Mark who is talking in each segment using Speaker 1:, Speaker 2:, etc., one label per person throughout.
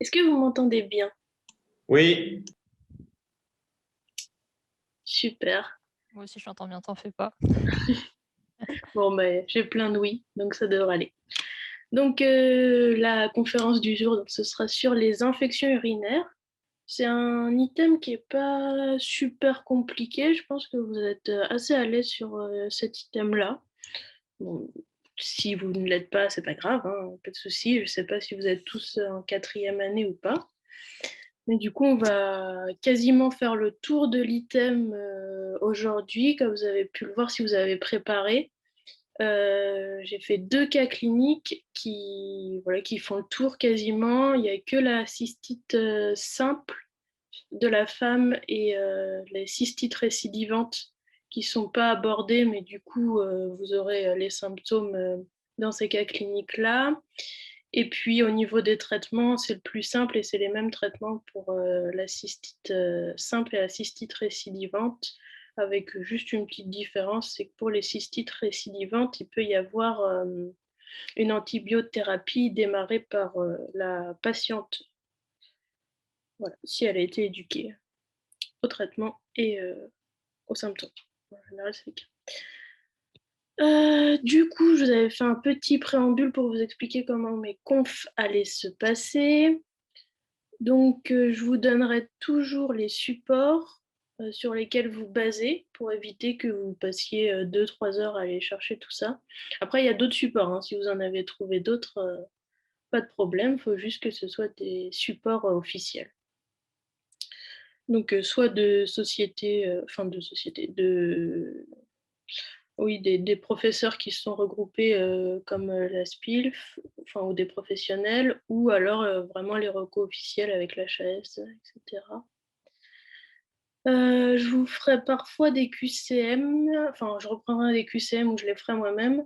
Speaker 1: Est-ce que vous m'entendez bien?
Speaker 2: Oui,
Speaker 1: Super.
Speaker 3: Moi aussi, je t'entends bien, t'en fais pas.
Speaker 1: Bon, ben, j'ai plein de oui, donc ça devrait aller. Donc, la conférence du jour, donc, ce sera sur les infections urinaires. C'est un item qui est pas super compliqué. Je pense que vous êtes assez à l'aise sur cet item-là. Bon, si vous ne l'êtes pas, c'est pas grave, hein, pas de souci. Je sais pas si vous êtes tous en quatrième année ou pas. Mais du coup, on va quasiment faire le tour de l'item aujourd'hui. Comme vous avez pu le voir si vous avez préparé. J'ai fait deux cas cliniques voilà, qui font le tour quasiment. Il n'y a que la cystite simple de la femme et les cystites récidivantes qui ne sont pas abordées, mais du coup, vous aurez les symptômes dans ces cas cliniques-là. Et puis au niveau des traitements, c'est le plus simple et c'est les mêmes traitements pour la cystite simple et la cystite récidivante, avec juste une petite différence, c'est que pour les cystites récidivantes, il peut y avoir une antibiothérapie démarrée par la patiente, voilà, si elle a été éduquée au traitement et aux symptômes. En général, c'est le cas. Du coup, je vous avais fait un petit préambule pour vous expliquer comment mes confs allaient se passer. Donc, je vous donnerai toujours les supports sur lesquels vous basez pour éviter que vous passiez 2-3 heures à aller chercher tout ça. Après, il y a d'autres supports, hein. Si vous en avez trouvé d'autres, pas de problème. Il faut juste que ce soit des supports officiels. Donc, soit de sociétés, oui, des professeurs qui se sont regroupés comme la SPILF, enfin, ou des professionnels, ou alors vraiment les recos officiels avec l'HAS, etc. Je vous ferai parfois des QCM, enfin je reprendrai des QCM ou je les ferai moi-même.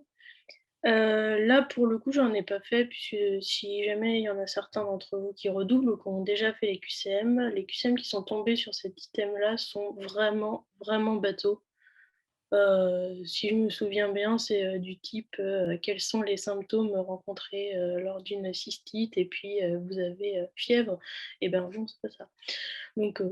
Speaker 1: Là, pour le coup, j'en ai pas fait, puisque si jamais il y en a certains d'entre vous qui redoublent ou qui ont déjà fait les QCM qui sont tombés sur cet item-là sont vraiment, vraiment bateaux. Si je me souviens bien, c'est du type quels sont les symptômes rencontrés lors d'une cystite et puis vous avez fièvre. Et ben non, c'est pas ça. Donc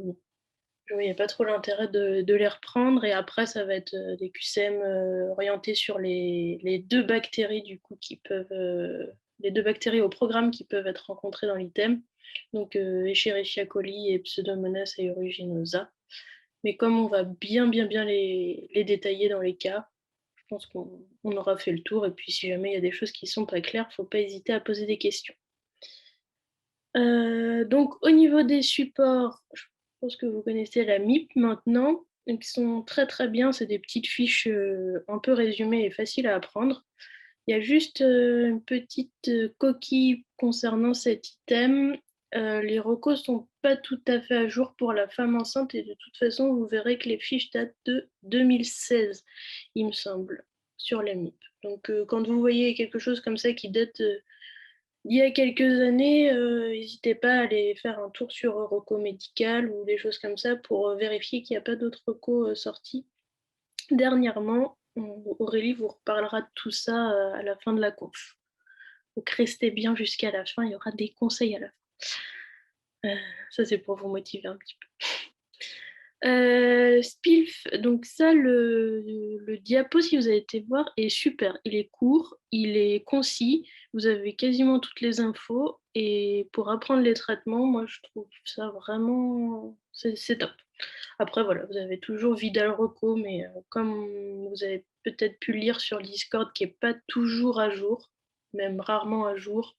Speaker 1: je voyais pas trop l'intérêt de les reprendre. Et après, ça va être des QCM orientés sur les deux bactéries du coup les deux bactéries au programme qui peuvent être rencontrées dans l'item. Donc Escherichia coli et Pseudomonas aeruginosa. Mais comme on va bien, bien, bien les détailler dans les cas, je pense qu'on aura fait le tour. Et puis, si jamais il y a des choses qui ne sont pas claires, il ne faut pas hésiter à poser des questions. Donc, au niveau des supports, je pense que vous connaissez la MIP maintenant. Donc, ils sont très, très bien. C'est des petites fiches un peu résumées et faciles à apprendre. Il y a juste une petite coquille concernant cet item. Les recos sont pas tout à fait à jour pour la femme enceinte et de toute façon, vous verrez que les fiches datent de 2016, il me semble, sur la MIP. Donc, quand vous voyez quelque chose comme ça qui date d'il y a quelques années, n'hésitez pas à aller faire un tour sur Reco Médical ou des choses comme ça pour vérifier qu'il n'y a pas d'autres recos sortis dernièrement. Aurélie vous reparlera de tout ça à la fin de la conf. Donc restez bien jusqu'à la fin, il y aura des conseils à la fin. Ça c'est pour vous motiver un petit peu. Spilf, donc ça, le diapo, si vous avez été voir, est super. Il est court, il est concis, vous avez quasiment toutes les infos. Et pour apprendre les traitements, moi je trouve ça vraiment, c'est top. Après, voilà, vous avez toujours Vidal Rocco, mais comme vous avez peut-être pu lire sur le Discord, qui n'est pas toujours à jour, même rarement à jour,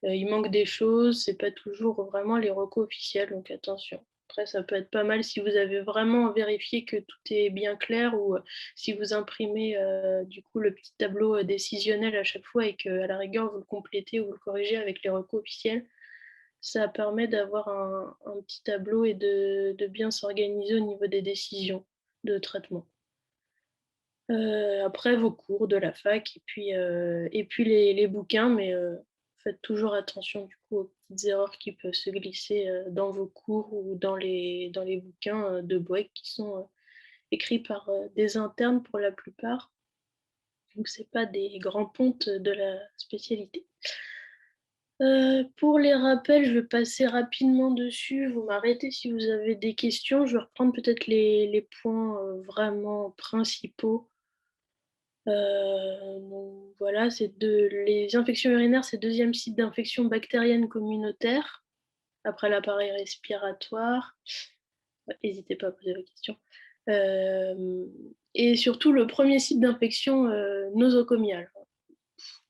Speaker 1: il manque des choses, c'est pas toujours vraiment les recos officiels, donc attention. Après, ça peut être pas mal si vous avez vraiment vérifié que tout est bien clair ou si vous imprimez du coup le petit tableau décisionnel à chaque fois et qu'à la rigueur vous le complétez ou vous le corrigez avec les recos officiels. Ça permet d'avoir un petit tableau et de bien s'organiser au niveau des décisions de traitement. Après vos cours de la fac et puis les bouquins, mais faites toujours attention du coup aux petites erreurs qui peuvent se glisser dans vos cours ou dans les bouquins de Boeck qui sont écrits par des internes pour la plupart. Donc c'est pas des grands pontes de la spécialité. Pour les rappels, je vais passer rapidement dessus. Vous m'arrêtez si vous avez des questions. Je vais reprendre peut-être les points, vraiment principaux. Donc voilà, les infections urinaires, c'est le deuxième site d'infection bactérienne communautaire après l'appareil respiratoire. Ouais, n'hésitez pas à poser vos questions. Et surtout le premier site d'infection, nosocomiale.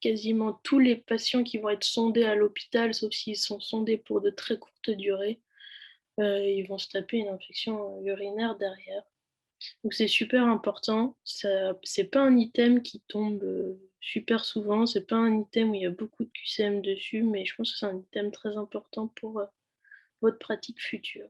Speaker 1: Quasiment tous les patients qui vont être sondés à l'hôpital, sauf s'ils sont sondés pour de très courtes durées, ils vont se taper une infection urinaire derrière. Donc c'est super important. C'est pas un item qui tombe super souvent. C'est pas un item où il y a beaucoup de QCM dessus, mais je pense que c'est un item très important pour votre pratique future.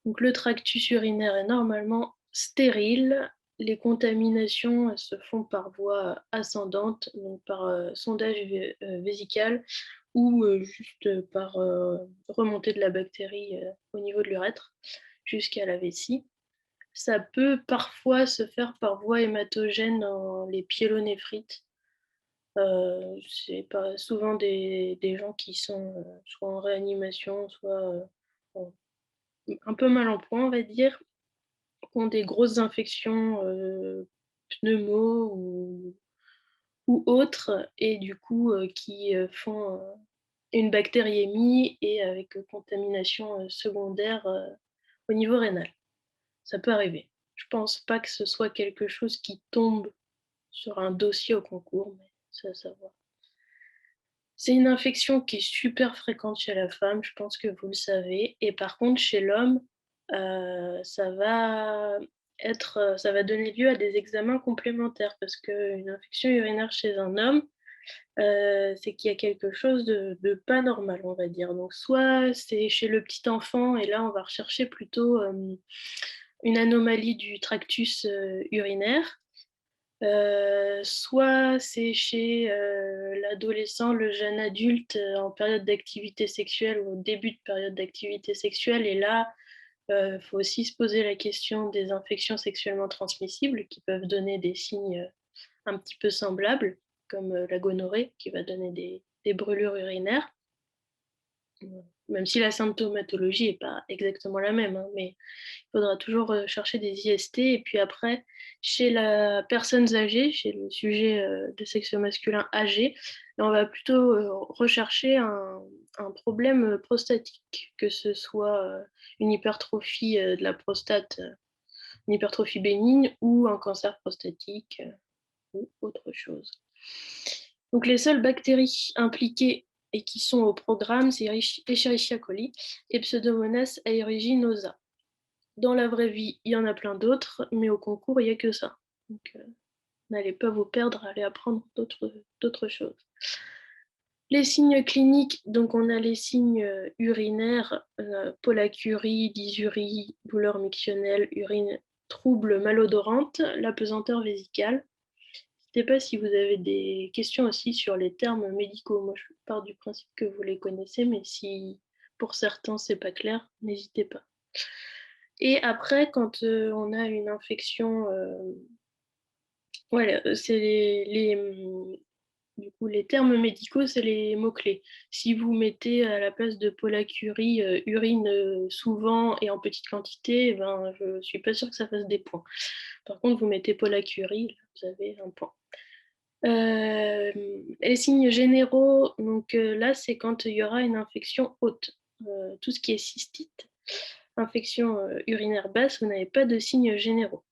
Speaker 1: Donc le tractus urinaire est normalement stérile. Les contaminations se font par voie ascendante, donc par sondage vésical ou juste par remontée de la bactérie au niveau de l'urètre jusqu'à la vessie. Ça peut parfois se faire par voie hématogène dans les pyélonéphrite. C'est pas souvent des gens qui sont soit en réanimation, soit un peu mal en point, on va dire, qui ont des grosses infections pneumo ou autres, et du coup qui font une bactériémie et avec contamination secondaire au niveau rénal. Ça peut arriver. Je pense pas que ce soit quelque chose qui tombe sur un dossier au concours, mais c'est à savoir. C'est une infection qui est super fréquente chez la femme, je pense que vous le savez. Et par contre, chez l'homme, ça va donner lieu à des examens complémentaires parce qu'une infection urinaire chez un homme, c'est qu'il y a quelque chose de pas normal, on va dire. Donc, soit c'est chez le petit enfant, et là, on va rechercher plutôt une anomalie du tractus urinaire. Soit c'est chez l'adolescent, le jeune adulte en période d'activité sexuelle ou au début de période d'activité sexuelle. Et là, il faut aussi se poser la question des infections sexuellement transmissibles qui peuvent donner des signes un petit peu semblables, comme la gonorrhée qui va donner des brûlures urinaires. Même si la symptomatologie n'est pas exactement la même, hein, mais il faudra toujours chercher des IST. Et puis après, chez la personne âgée, chez le sujet de sexe masculin âgé, on va plutôt rechercher un problème prostatique, que ce soit une hypertrophie de la prostate, une hypertrophie bénigne ou un cancer prostatique ou autre chose. Donc les seules bactéries impliquées et qui sont au programme, c'est Escherichia coli et Pseudomonas aeruginosa. Dans la vraie vie, il y en a plein d'autres, mais au concours, il n'y a que ça. Donc, n'allez pas vous perdre à aller apprendre d'autres choses. Les signes cliniques, donc on a les signes urinaires, pollacurie, dysurie, douleur mictionnelle, urine trouble malodorante, la pesanteur vésicale. N'hésitez pas si vous avez des questions aussi sur les termes médicaux. Moi, je pars du principe que vous les connaissez, mais si pour certains c'est pas clair, n'hésitez pas. Et après, quand on a une infection, voilà, c'est du coup, les termes médicaux, c'est les mots-clés. Si vous mettez à la place de pollacurie urine souvent et en petite quantité, eh ben, je ne suis pas sûre que ça fasse des points. Par contre, vous mettez pollacurie, vous avez un point. Les signes généraux, donc là, c'est quand il y aura une infection haute. Tout ce qui est cystite, infection urinaire basse, vous n'avez pas de signes généraux.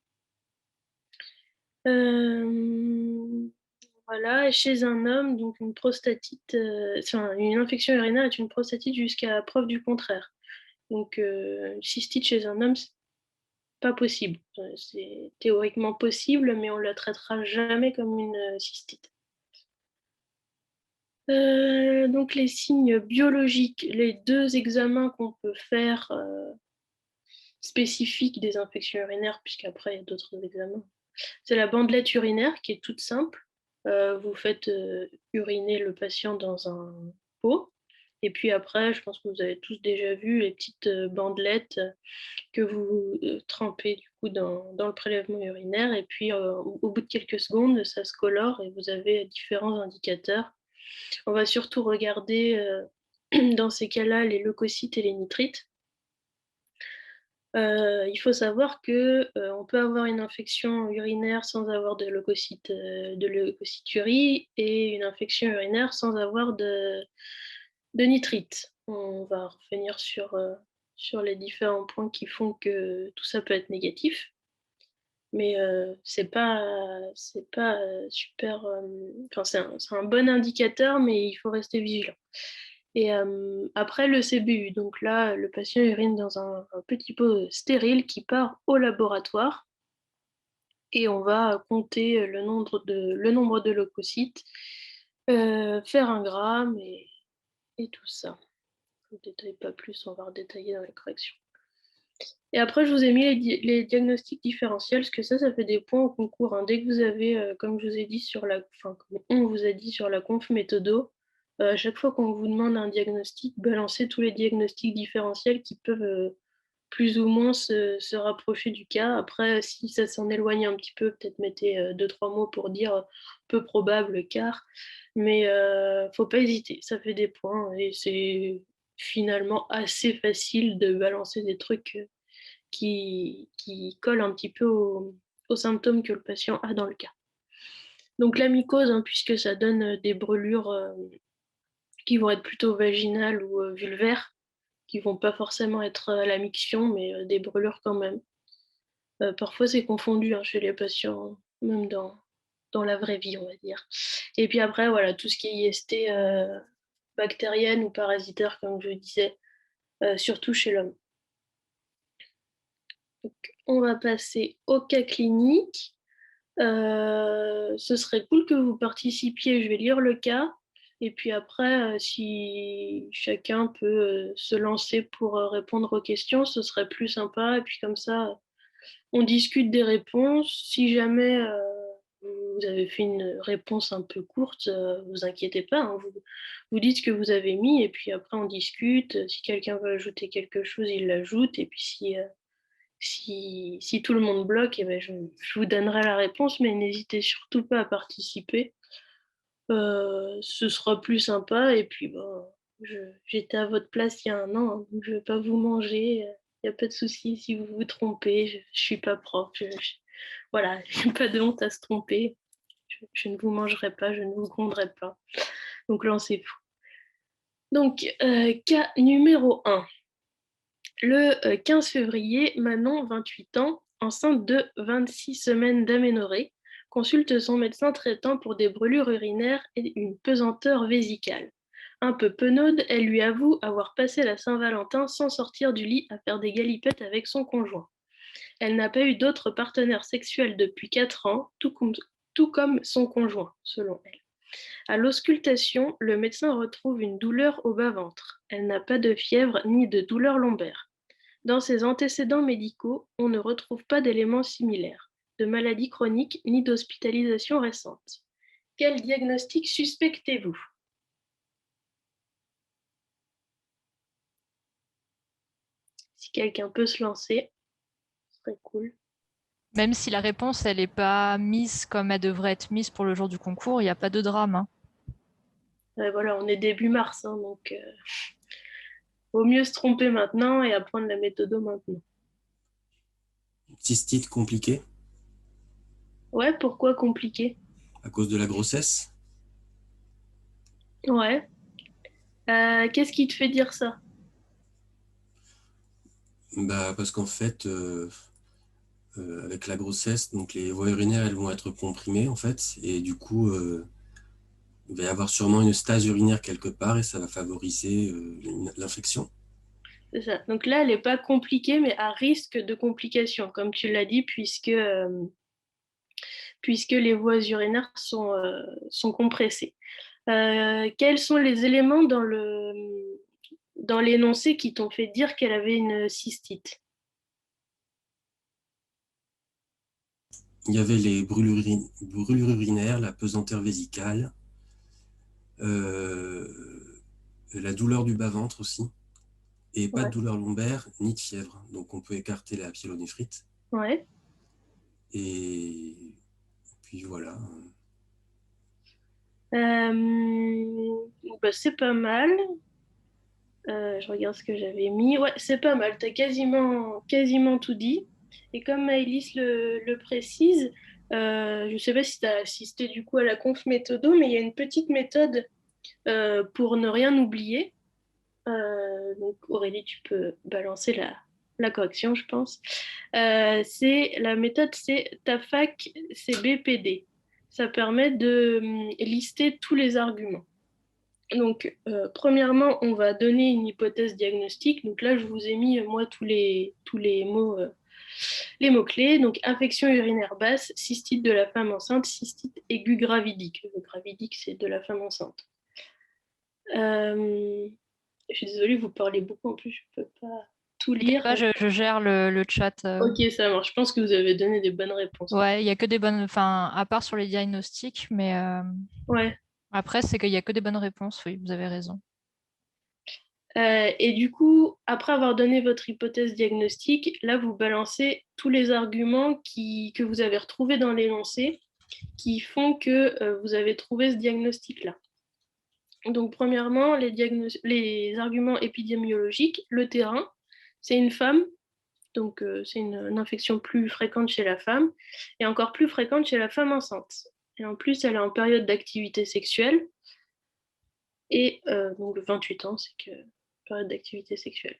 Speaker 1: Voilà, et chez un homme, donc une prostatite, une infection urinaire est une prostatite jusqu'à preuve du contraire. Donc, une cystite chez un homme, c'est pas possible. C'est théoriquement possible, mais on ne la traitera jamais comme une cystite. Donc les signes biologiques, les deux examens qu'on peut faire spécifiques des infections urinaires, puisqu'après il y a d'autres examens, c'est la bandelette urinaire qui est toute simple. Vous faites uriner le patient dans un pot. Et puis après, je pense que vous avez tous déjà vu les petites bandelettes que vous trempez du coup dans le prélèvement urinaire. Et puis au bout de quelques secondes, ça se colore et vous avez différents indicateurs On va surtout regarder dans ces cas-là les leucocytes et les nitrites. Il faut savoir que on peut avoir une infection urinaire sans avoir de leucocyturie et une infection urinaire sans avoir de nitrite. On va revenir sur les différents points qui font que tout ça peut être négatif. Mais c'est pas super. Enfin, c'est un bon indicateur, mais il faut rester vigilant. Et après le CBU, donc là, le patient urine dans un petit pot stérile qui part au laboratoire et on va compter le nombre de leucocytes, faire un gramme et tout ça. Je ne détaille pas plus, on va redétailler dans les corrections. Et après, je vous ai mis les diagnostics différentiels, parce que ça fait des points au concours, hein. Dès que vous avez, comme je vous ai dit enfin, comme on vous a dit sur la conf méthodo, à chaque fois qu'on vous demande un diagnostic, balancez tous les diagnostics différentiels qui peuvent plus ou moins se rapprocher du cas. Après, si ça s'en éloigne un petit peu, peut-être mettez deux, trois mots pour dire peu probable car. Mais faut pas hésiter, ça fait des points et c'est finalement assez facile de balancer des trucs qui colle un petit peu aux symptômes que le patient a dans le cas. Donc la mycose, hein, puisque ça donne des brûlures qui vont être plutôt vaginales ou vulvaires, qui vont pas forcément être à la miction, mais des brûlures quand même. Parfois c'est confondu chez les patients, même dans la vraie vie, on va dire. Et puis après, voilà, tout ce qui est IST bactérienne ou parasitaire, comme je disais, surtout chez l'homme. Donc, on va passer au cas clinique. Ce serait cool que vous participiez. Je vais lire le cas. Et puis après, si chacun peut se lancer pour répondre aux questions, ce serait plus sympa. Et puis comme ça, on discute des réponses. Si jamais vous avez fait une réponse un peu courte, vous inquiétez pas, hein. Vous dites ce que vous avez mis et puis après on discute. Si quelqu'un veut ajouter quelque chose, il l'ajoute. Et puis si tout le monde bloque, eh ben, je vous donnerai la réponse, mais n'hésitez surtout pas à participer. Ce sera plus sympa. Et puis, bon, j'étais à votre place il y a un an, hein, donc je ne vais pas vous manger. Il n'y a pas de souci si vous vous trompez. Je ne suis pas prof. Voilà, je n'ai pas de honte à se tromper. Je ne vous mangerai pas, je ne vous gronderai pas. Donc, lancez-vous. Donc, cas numéro 1. Le 15 février, Manon, 28 ans, enceinte de 26 semaines d'aménorrhée, consulte son médecin traitant pour des brûlures urinaires et une pesanteur vésicale. Un peu penaude, elle lui avoue avoir passé la Saint-Valentin sans sortir du lit à faire des galipettes avec son conjoint. Elle n'a pas eu d'autres partenaires sexuels depuis 4 ans, tout comme son conjoint, selon elle. À l'auscultation, le médecin retrouve une douleur au bas-ventre. Elle n'a pas de fièvre ni de douleur lombaire. Dans ses antécédents médicaux, on ne retrouve pas d'éléments similaires, de maladies chroniques ni d'hospitalisation récente. Quel diagnostic suspectez-vous? Si quelqu'un peut se lancer, ce serait cool.
Speaker 3: Même si la réponse, elle n'est pas mise comme elle devrait être mise pour le jour du concours, il n'y a pas de drame, hein.
Speaker 1: Voilà, on est début mars, hein, donc vaut mieux se tromper maintenant et apprendre la méthode maintenant.
Speaker 2: Cystite compliquée
Speaker 1: Ouais, pourquoi compliqué?
Speaker 2: à cause de la grossesse.
Speaker 1: Ouais. Qu'est-ce qui te fait dire ça?
Speaker 2: Parce qu'en fait, avec la grossesse, donc les voies urinaires, elles vont être comprimées en fait, et du coup, il va y avoir sûrement une stase urinaire quelque part et ça va favoriser l'infection.
Speaker 1: C'est ça. Donc là, elle n'est pas compliquée, mais à risque de complications, comme tu l'as dit, puisque les voies urinaires sont compressées. Quels sont les éléments dans l'énoncé qui t'ont fait dire qu'elle avait une cystite?
Speaker 2: Il y avait les brûlures urinaires, la pesanteur vésicale, euh, la douleur du bas-ventre aussi, et pas de
Speaker 1: Ouais.
Speaker 2: douleur lombaire ni de fièvre. Donc on peut écarter la pyélonéphrite.
Speaker 1: Ouais.
Speaker 2: Et puis voilà.
Speaker 1: c'est pas mal. Je regarde ce que j'avais mis. Ouais, c'est pas mal. Tu as quasiment tout dit. Et comme Maëlys le précise, je ne sais pas si tu as assisté du coup à la conf méthodo, mais il y a une petite méthode pour ne rien oublier. Donc Aurélie, tu peux balancer la correction, je pense. La méthode, c'est TAFAC CBPD. Ça permet de lister tous les arguments. Donc, premièrement, on va donner une hypothèse diagnostique. Donc là, je vous ai mis, moi, tous les mots, les mots-clés. Donc, infection urinaire basse, cystite de la femme enceinte, cystite aiguë gravidique. Le gravidique, c'est de la femme enceinte. Je suis désolée, vous parlez beaucoup en plus, je ne peux pas tout lire.
Speaker 3: Pas, je gère le chat.
Speaker 1: Ok, ça marche. Je pense que vous avez donné des bonnes réponses.
Speaker 3: Ouais, il y a que des bonnes, enfin, à part sur les diagnostics, mais
Speaker 1: Ouais.
Speaker 3: après, c'est qu'il y a que des bonnes réponses. Oui, vous avez raison.
Speaker 1: Et du coup, après avoir donné votre hypothèse diagnostique, là, vous balancez tous les arguments que vous avez retrouvés dans l'énoncé qui font que vous avez trouvé ce diagnostic-là. Donc, premièrement, les arguments épidémiologiques, le terrain, c'est une femme, donc c'est une infection plus fréquente chez la femme, et encore plus fréquente chez la femme enceinte. Et en plus, elle est en période d'activité sexuelle, et donc 28 ans, c'est que période d'activité sexuelle.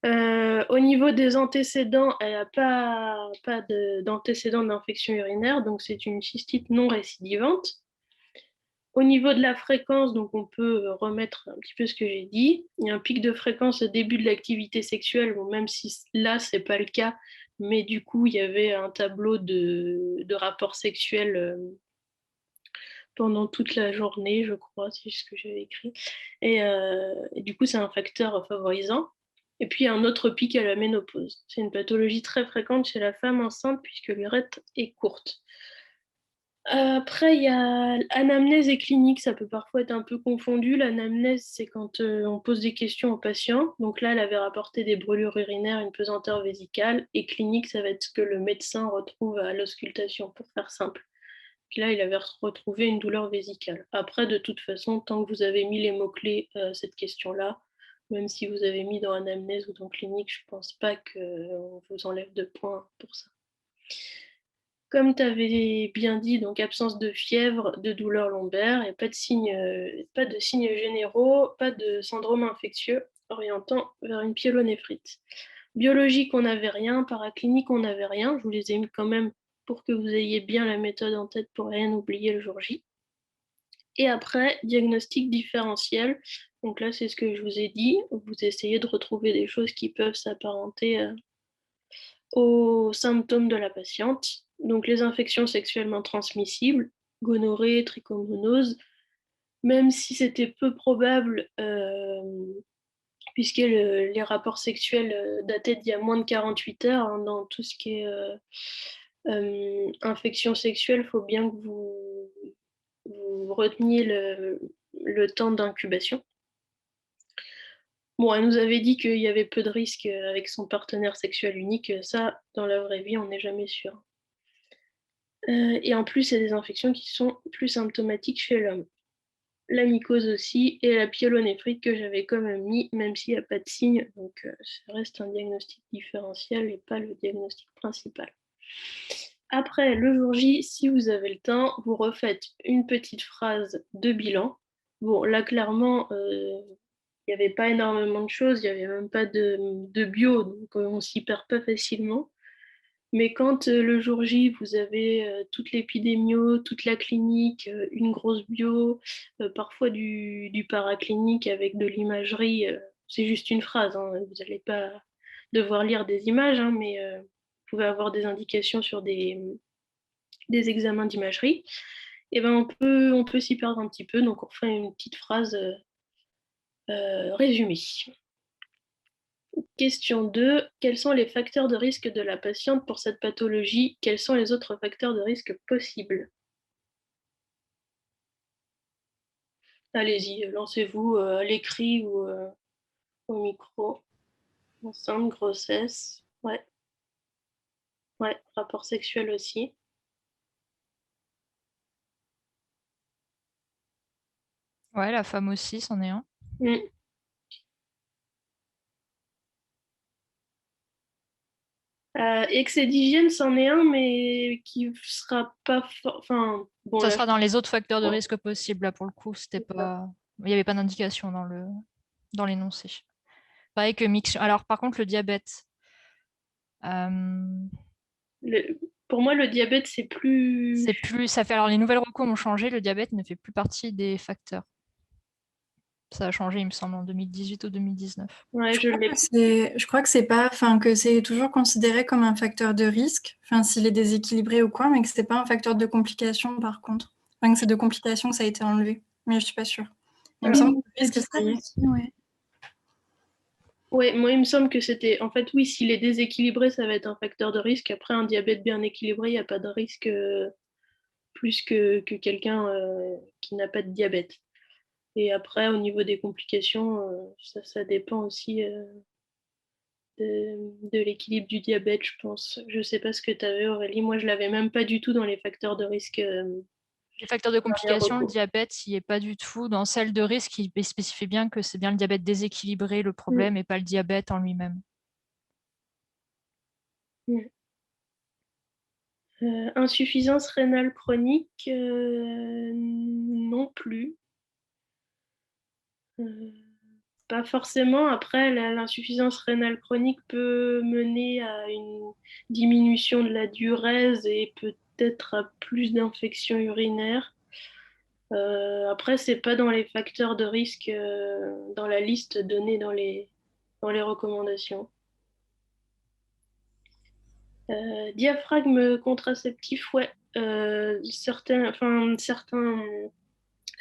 Speaker 1: Au niveau des antécédents, elle n'a pas d'antécédents d'infection urinaire, donc c'est une cystite non récidivante. Au niveau de la fréquence, donc on peut remettre un petit peu ce que j'ai dit. Il y a un pic de fréquence au début de l'activité sexuelle, bon, même si là, ce n'est pas le cas, mais du coup, il y avait un tableau de rapports sexuels pendant toute la journée, je crois, c'est ce que j'avais écrit. Et du coup, c'est un facteur favorisant. Et puis, il y a un autre pic à la ménopause. C'est une pathologie très fréquente chez la femme enceinte puisque l'urètre est courte. Après, il y a anamnèse et clinique, ça peut parfois être un peu confondu. L'anamnèse, c'est quand on pose des questions aux patients. Donc là, elle avait rapporté des brûlures urinaires, une pesanteur vésicale. Et clinique, ça va être ce que le médecin retrouve à l'auscultation, pour faire simple. Là, il avait retrouvé une douleur vésicale. Après, de toute façon, tant que vous avez mis les mots-clés cette question-là, même si vous avez mis dans anamnèse ou dans clinique, je ne pense pas qu'on vous enlève de points pour ça. Comme tu avais bien dit, donc absence de fièvre, de douleur lombaire, et pas de signes généraux, pas de syndrome infectieux orientant vers une pyélonéphrite. Biologique, on n'avait rien. Paraclinique, on n'avait rien. Je vous les ai mis quand même pour que vous ayez bien la méthode en tête pour rien oublier le jour J. Et après, diagnostic différentiel. Donc là, c'est ce que je vous ai dit. Vous essayez de retrouver des choses qui peuvent s'apparenter aux symptômes de la patiente. Donc les infections sexuellement transmissibles, gonorrhée, trichomonose, même si c'était peu probable, puisque les rapports sexuels dataient d'il y a moins de 48 heures, hein, dans tout ce qui est infection sexuelle, il faut bien que vous reteniez le temps d'incubation. Bon, elle nous avait dit qu'il y avait peu de risques avec son partenaire sexuel unique. Ça, dans la vraie vie, on n'est jamais sûr. Et en plus, il y a des infections qui sont plus symptomatiques chez l'homme. La mycose aussi, et la pyélonéphrite que j'avais quand même mis, même s'il n'y a pas de signe. Donc, ça reste un diagnostic différentiel et pas le diagnostic principal. Après, le jour J, si vous avez le temps, vous refaites une petite phrase de bilan. Bon, là, clairement, il n'y avait pas énormément de choses, il n'y avait même pas de bio, donc on s'y perd pas facilement. Mais quand le jour J, vous avez toute l'épidémio, toute la clinique, une grosse bio, parfois du paraclinique avec de l'imagerie, c'est juste une phrase, hein, vous n'allez pas devoir lire des images, hein, mais vous pouvez avoir des indications sur des examens d'imagerie, et ben on peut s'y perdre un petit peu, donc on fait une petite phrase résumée. Question 2. Quels sont les facteurs de risque de la patiente pour cette pathologie? Quels sont les autres facteurs de risque possibles? Allez-y, lancez-vous à l'écrit ou au micro. Enceinte, grossesse. Ouais. Ouais, rapport sexuel aussi.
Speaker 3: Ouais, la femme aussi, c'en est un.
Speaker 1: Mm. Excès d'hygiène, c'en est un, mais qui sera pas... Enfin, bon,
Speaker 3: Ça
Speaker 1: là,
Speaker 3: sera dans les autres facteurs de
Speaker 1: Ouais.
Speaker 3: risque possibles. Là, pour le coup, c'était
Speaker 1: c'est ça.
Speaker 3: pas... il n'y avait pas d'indication dans l'énoncé. Pareil que miction. Alors, par contre, le diabète.
Speaker 1: Le- Pour moi, le diabète, c'est plus...
Speaker 3: C'est plus... Ça fait... Alors, les nouvelles recours ont changé. Le diabète ne fait plus partie des facteurs. Ça a changé, il me semble, en 2018 ou 2019.
Speaker 1: Ouais, je l'ai.
Speaker 4: Je crois que c'est pas, enfin, que c'est toujours considéré comme un facteur de risque, enfin, s'il est déséquilibré ou quoi, mais que c'est pas un facteur de complication par contre. Enfin, que c'est de complications que ça a été enlevé. Mais je suis pas sûre. Il me
Speaker 1: Alors,
Speaker 4: semble que le
Speaker 1: j'ai
Speaker 4: risque,
Speaker 1: dit
Speaker 4: ça y est.
Speaker 1: ça. Ouais, moi, il me semble que c'était... En fait, oui, s'il est déséquilibré, ça va être un facteur de risque. Après, un diabète bien équilibré, il n'y a pas de risque plus que quelqu'un qui n'a pas de diabète. Et après, au niveau des complications, ça dépend aussi de l'équilibre du diabète, je pense. Je sais pas ce que tu avais, Aurélie. Moi, je l'avais même pas du tout dans les facteurs de risque
Speaker 3: Les facteurs de
Speaker 1: dernier
Speaker 3: complication, le
Speaker 1: recours.
Speaker 3: diabète, il n'y est pas du tout. Dans celle de risque, il spécifie bien que c'est bien le diabète déséquilibré le
Speaker 1: Mm.
Speaker 3: problème et pas le diabète en lui-même.
Speaker 1: Mm. Insuffisance rénale chronique, non plus. Euh, Pas forcément. Après, l'insuffisance rénale chronique peut mener à une diminution de la diurèse et peut-être à plus d'infections urinaires. Après, c'est pas dans les facteurs de risque dans la liste donnée dans les recommandations. Diaphragme contraceptif, ouais. Certains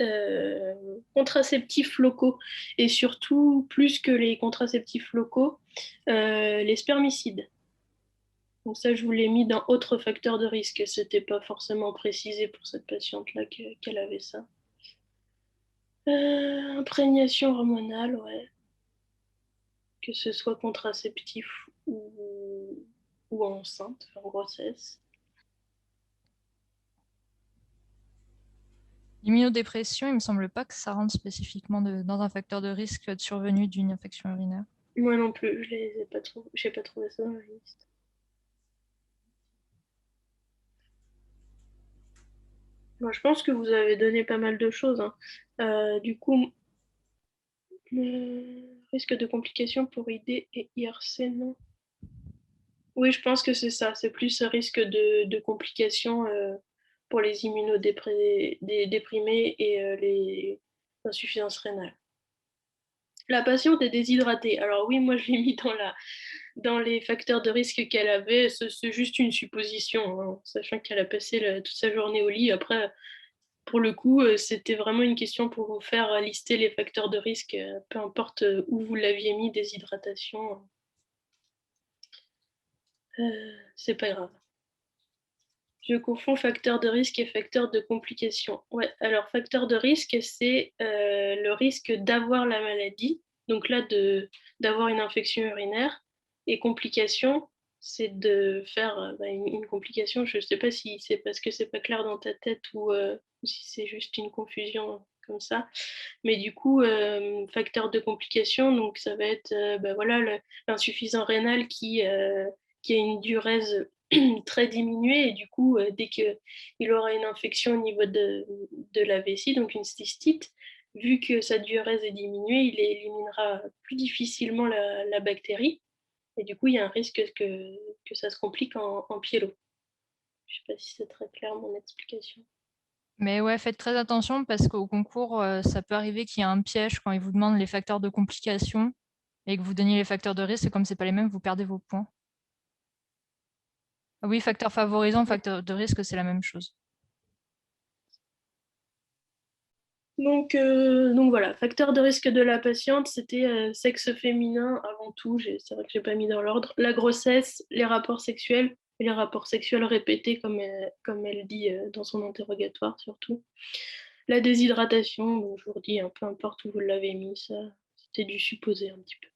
Speaker 1: euh, contraceptifs locaux et surtout, plus que les contraceptifs locaux, les spermicides. Donc ça, je vous l'ai mis dans autre facteur de risque. C'était pas forcément précisé pour cette patiente-là qu'elle avait ça. Imprégnation hormonale, ouais. Que ce soit contraceptif ou enceinte, en grossesse.
Speaker 3: L'immunodépression, il me semble pas que ça rentre spécifiquement dans un facteur de risque de survenue d'une infection urinaire.
Speaker 1: Moi non plus, je les ai pas trouvé, j'ai pas trouvé ça dans la liste. Moi, je pense que vous avez donné pas mal de choses, hein. Du coup, risque de complications pour ID et IRC, non. Oui, je pense que c'est ça. C'est plus ce risque de complications pour les immunodéprimés et les insuffisances rénales. La patiente est déshydratée. Alors oui, moi je l'ai mis dans les facteurs de risque qu'elle avait. C'est juste une supposition, hein, sachant qu'elle a passé toute sa journée au lit. Après, pour le coup, c'était vraiment une question pour vous faire lister les facteurs de risque, peu importe où vous l'aviez mis, déshydratation. C'est pas grave. Je confonds facteur de risque et facteur de complication. Ouais, alors facteur de risque, c'est le risque d'avoir la maladie, donc là d'avoir une infection urinaire, et complication, c'est de faire une complication. Je ne sais pas si c'est parce que c'est pas clair dans ta tête ou si c'est juste une confusion comme ça. Mais du coup, facteur de complication, donc ça va être voilà, l'insuffisant rénal qui a une diurèse très diminuée et du coup, dès qu'il aura une infection au niveau de la vessie, donc une cystite, vu que sa diurèse est diminuée, il éliminera plus difficilement la bactérie et du coup, il y a un risque que ça se complique en pyélo. Je ne sais pas si c'est très clair mon explication.
Speaker 3: Mais ouais, faites très attention parce qu'au concours, ça peut arriver qu'il y ait un piège quand ils vous demandent les facteurs de complication et que vous donniez les facteurs de risque. Et comme c'est pas les mêmes, vous perdez vos points. Ah oui, facteur favorisant, facteur de risque, c'est la même chose.
Speaker 1: Donc voilà, facteur de risque de la patiente, c'était sexe féminin avant tout, c'est vrai que j'ai pas mis dans l'ordre, la grossesse, les rapports sexuels, et les rapports sexuels répétés comme elle dit dans son interrogatoire surtout. La déshydratation, bon, je vous redis, hein, peu importe où vous l'avez mis, ça c'était du supposé un petit peu.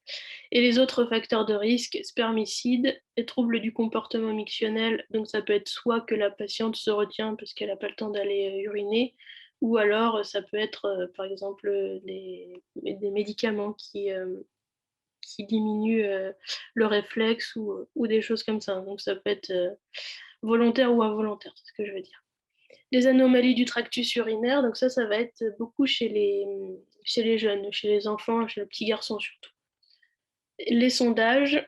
Speaker 1: Et les autres facteurs de risque, spermicide et troubles du comportement mictionnel, donc ça peut être soit que la patiente se retient parce qu'elle n'a pas le temps d'aller uriner, ou alors ça peut être par exemple des médicaments qui diminuent le réflexe ou des choses comme ça. Donc ça peut être volontaire ou involontaire, c'est ce que je veux dire. Les anomalies du tractus urinaire, donc ça va être beaucoup chez les jeunes, chez les enfants, chez les petits garçons surtout. Les sondages,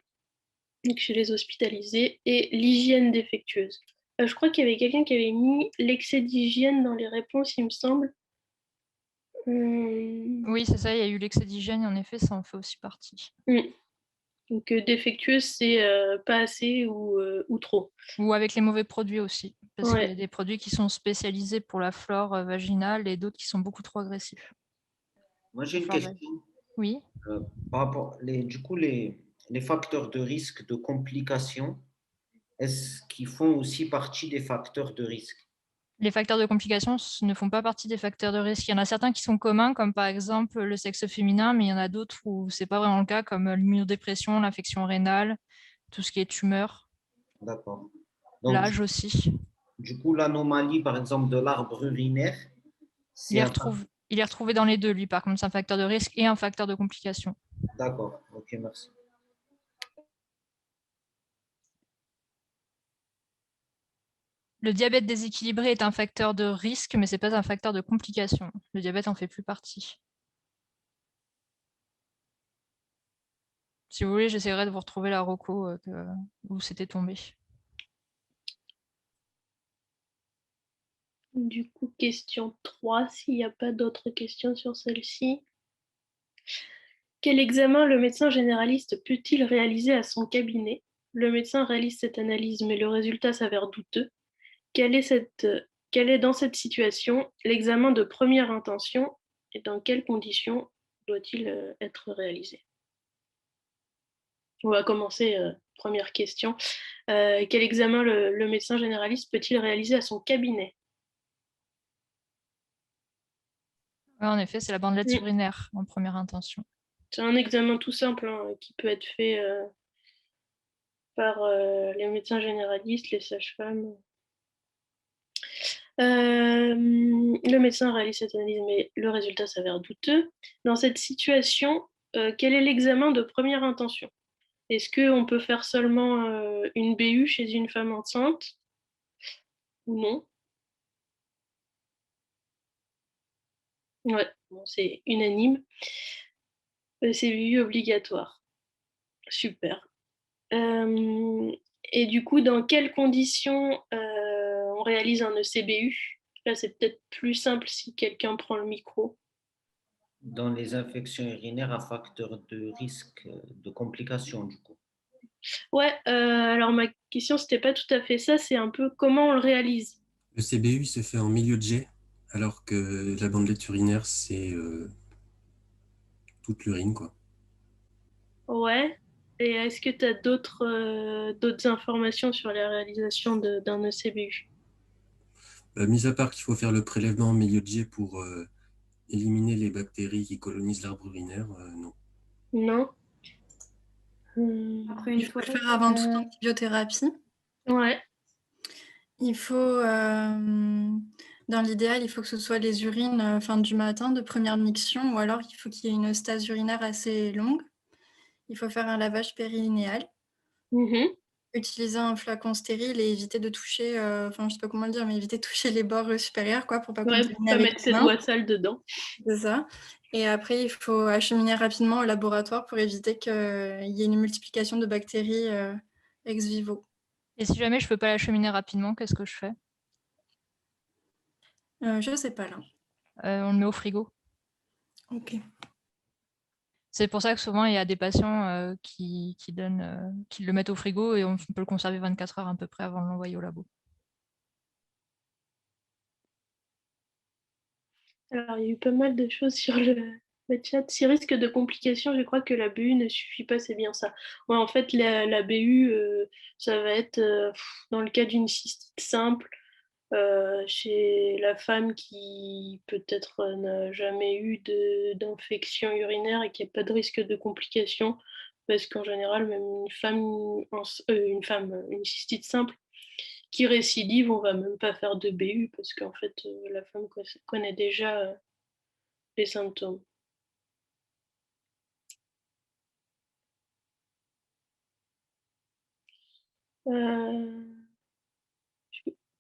Speaker 1: donc chez les hospitalisés, et l'hygiène défectueuse. Je crois qu'il y avait quelqu'un qui avait mis l'excès d'hygiène dans les réponses, il me semble.
Speaker 3: Oui, c'est ça, il y a eu l'excès d'hygiène, en effet, ça en fait aussi partie.
Speaker 1: Donc défectueuse, c'est pas assez ou trop.
Speaker 3: Ou avec les mauvais produits aussi, parce
Speaker 1: Ouais.
Speaker 3: qu'il y a des produits qui sont spécialisés pour la flore vaginale et d'autres qui sont beaucoup trop agressifs.
Speaker 5: Moi, j'ai une
Speaker 3: Flore
Speaker 5: question.
Speaker 3: Oui.
Speaker 5: Par rapport, du coup, les facteurs de risque de complications, est-ce qu'ils font aussi partie des facteurs de risque?
Speaker 3: Les facteurs de complications ne font pas partie des facteurs de risque. Il y en a certains qui sont communs, comme par exemple le sexe féminin, mais il y en a d'autres où c'est pas vraiment le cas, comme l'immunodépression, l'infection rénale, tout ce qui est tumeur,
Speaker 5: D'accord. Donc,
Speaker 3: l'âge aussi.
Speaker 5: du coup, l'anomalie, par exemple, de l'arbre urinaire,
Speaker 3: Il
Speaker 5: c'est
Speaker 3: est retrouvé dans les deux, lui, par contre, c'est un facteur de risque et un facteur de complication.
Speaker 5: D'accord, ok, merci.
Speaker 3: Le diabète déséquilibré est un facteur de risque, mais ce n'est pas un facteur de complication. Le diabète en fait plus partie. Si vous voulez, j'essaierai de vous retrouver la reco où c'était tombé.
Speaker 1: Du coup, question 3, s'il n'y a pas d'autres questions sur celle-ci. Quel examen le médecin généraliste peut-il réaliser à son cabinet? Le médecin réalise cette analyse, mais le résultat s'avère douteux. Quel est dans cette situation l'examen de première intention et dans quelles conditions doit-il être réalisé? On va commencer, première question. Quel examen le médecin généraliste peut-il réaliser à son cabinet?
Speaker 3: Ouais, en effet, c'est la bandelette urinaire en première intention.
Speaker 1: C'est un examen tout simple hein, qui peut être fait par les médecins généralistes, les sages-femmes. Le médecin réalise cette analyse, mais le résultat s'avère douteux. Dans cette situation, quel est l'examen de première intention? Est-ce qu'on peut faire seulement une BU chez une femme enceinte ou non? Ouais, bon, c'est unanime. C'est BU obligatoire. Super. Et du coup, dans quelles conditions on réalise un ECBU? Là, c'est peut-être plus simple si quelqu'un prend le micro.
Speaker 5: Dans les infections urinaires à facteur de risque de complications, du coup.
Speaker 1: Ouais, alors ma question, c'était pas tout à fait ça, c'est un peu comment on le réalise.
Speaker 2: Le CBU se fait en milieu de jet, alors que la bandelette urinaire, c'est toute l'urine, quoi.
Speaker 1: Ouais. Et est-ce que tu as d'autres informations sur la réalisation d'un ECBU?
Speaker 2: Mis à part qu'il faut faire le prélèvement en milieu de jet pour éliminer les bactéries qui colonisent l'arbre urinaire, non.
Speaker 1: Non.
Speaker 4: Après, il faut le faire avant toute antibiothérapie.
Speaker 1: Ouais.
Speaker 4: Il faut, dans l'idéal, il faut que ce soit les urines du matin de première miction, ou alors il faut qu'il y ait une stase urinaire assez longue. Il faut faire un lavage périlinéal. Utiliser un flacon stérile et éviter de toucher, je sais pas comment le dire, mais éviter de toucher les bords supérieurs, quoi, pour pas
Speaker 1: Ouais,
Speaker 4: contaminer
Speaker 1: pas
Speaker 4: avec
Speaker 1: mettre
Speaker 4: les
Speaker 1: ses
Speaker 4: mains.
Speaker 1: doigts sales dedans.
Speaker 4: C'est ça. Et après, il faut acheminer rapidement au laboratoire pour éviter qu'il y ait une multiplication de bactéries ex vivo.
Speaker 3: Et si jamais je peux pas l'acheminer rapidement, qu'est-ce que je fais?
Speaker 4: Je sais pas là.
Speaker 3: On le met au frigo.
Speaker 4: Ok.
Speaker 3: C'est pour ça que souvent il y a des patients qui le mettent au frigo et on peut le conserver 24 heures à peu près avant de l'envoyer au labo.
Speaker 1: Alors, il y a eu pas mal de choses sur le chat. Si risque de complications, je crois que la BU ne suffit pas, c'est bien ça. Ouais, en fait, la BU, ça va être dans le cas d'une cystite simple, chez la femme qui peut-être n'a jamais eu d'infection urinaire et qui n'a pas de risque de complications, parce qu'en général, même une cystite simple, qui récidive, on va même pas faire de BU parce qu'en fait, la femme connaît déjà les symptômes.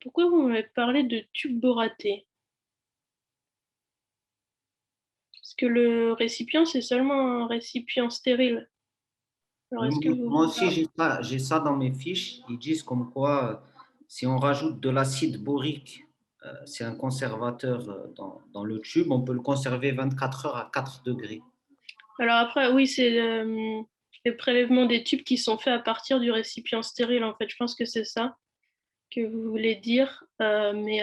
Speaker 1: Pourquoi vous m'avez parlé de tube boraté? Parce que le récipient, c'est seulement un récipient stérile. Alors, est-ce que
Speaker 5: Moi aussi, j'ai ça dans mes fiches. Ils disent comme quoi, si on rajoute de l'acide borique, c'est un conservateur dans le tube, on peut le conserver 24 heures à 4 degrés.
Speaker 1: Alors après, oui, c'est les prélèvements des tubes qui sont faits à partir du récipient stérile. En fait, je pense que c'est ça que vous voulez dire. Mais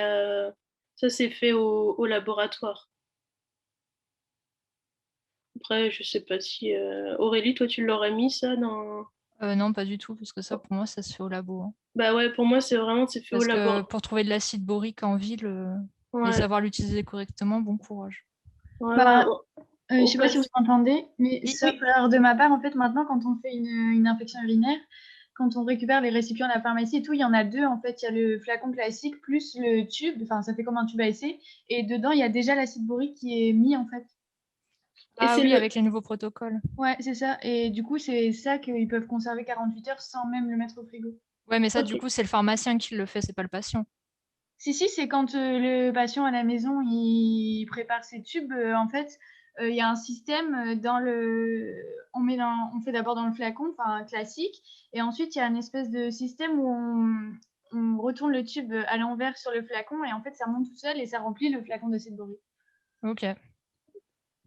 Speaker 1: ça, c'est fait au laboratoire. Après, je sais pas si... Aurélie, toi, tu l'aurais mis, ça, dans...
Speaker 3: Non, pas du tout, parce que ça, pour moi, ça se fait au labo. Hein.
Speaker 1: Bah ouais, pour moi, c'est fait au
Speaker 3: Parce que
Speaker 1: laboratoire.
Speaker 3: pour trouver de l'acide borique en ville et
Speaker 1: Ouais.
Speaker 3: savoir l'utiliser correctement, bon courage.
Speaker 1: Ouais,
Speaker 4: Bah,
Speaker 1: ouais.
Speaker 4: je sais pas si vous m'entendez, mais
Speaker 1: Oui,
Speaker 4: sauf
Speaker 1: oui.
Speaker 4: erreur de ma part, en fait, maintenant, quand on fait une infection urinaire, quand on récupère les récipients de la pharmacie et tout, il y en a deux, en fait. Il y a le flacon classique plus le tube, enfin, ça fait comme un tube à essai, et dedans, il y a déjà l'acide borique qui est mis, en fait.
Speaker 1: Et
Speaker 3: Ah
Speaker 1: c'est
Speaker 3: oui, avec les nouveaux protocoles.
Speaker 4: Ouais, c'est ça. Et du coup, c'est ça qu'ils peuvent conserver 48 heures sans même le mettre au frigo.
Speaker 3: Ouais, mais ça,
Speaker 1: Ok.
Speaker 3: du coup, c'est le pharmacien qui le fait, c'est pas le patient.
Speaker 4: Si, c'est quand le patient à la maison, il prépare ses tubes, en fait, il y a un système dans le... On fait d'abord dans le flacon, enfin classique, et ensuite il y a une espèce de système où on retourne le tube à l'envers sur le flacon, et en fait ça monte tout seul et ça remplit le flacon de cette borique.
Speaker 3: Ok.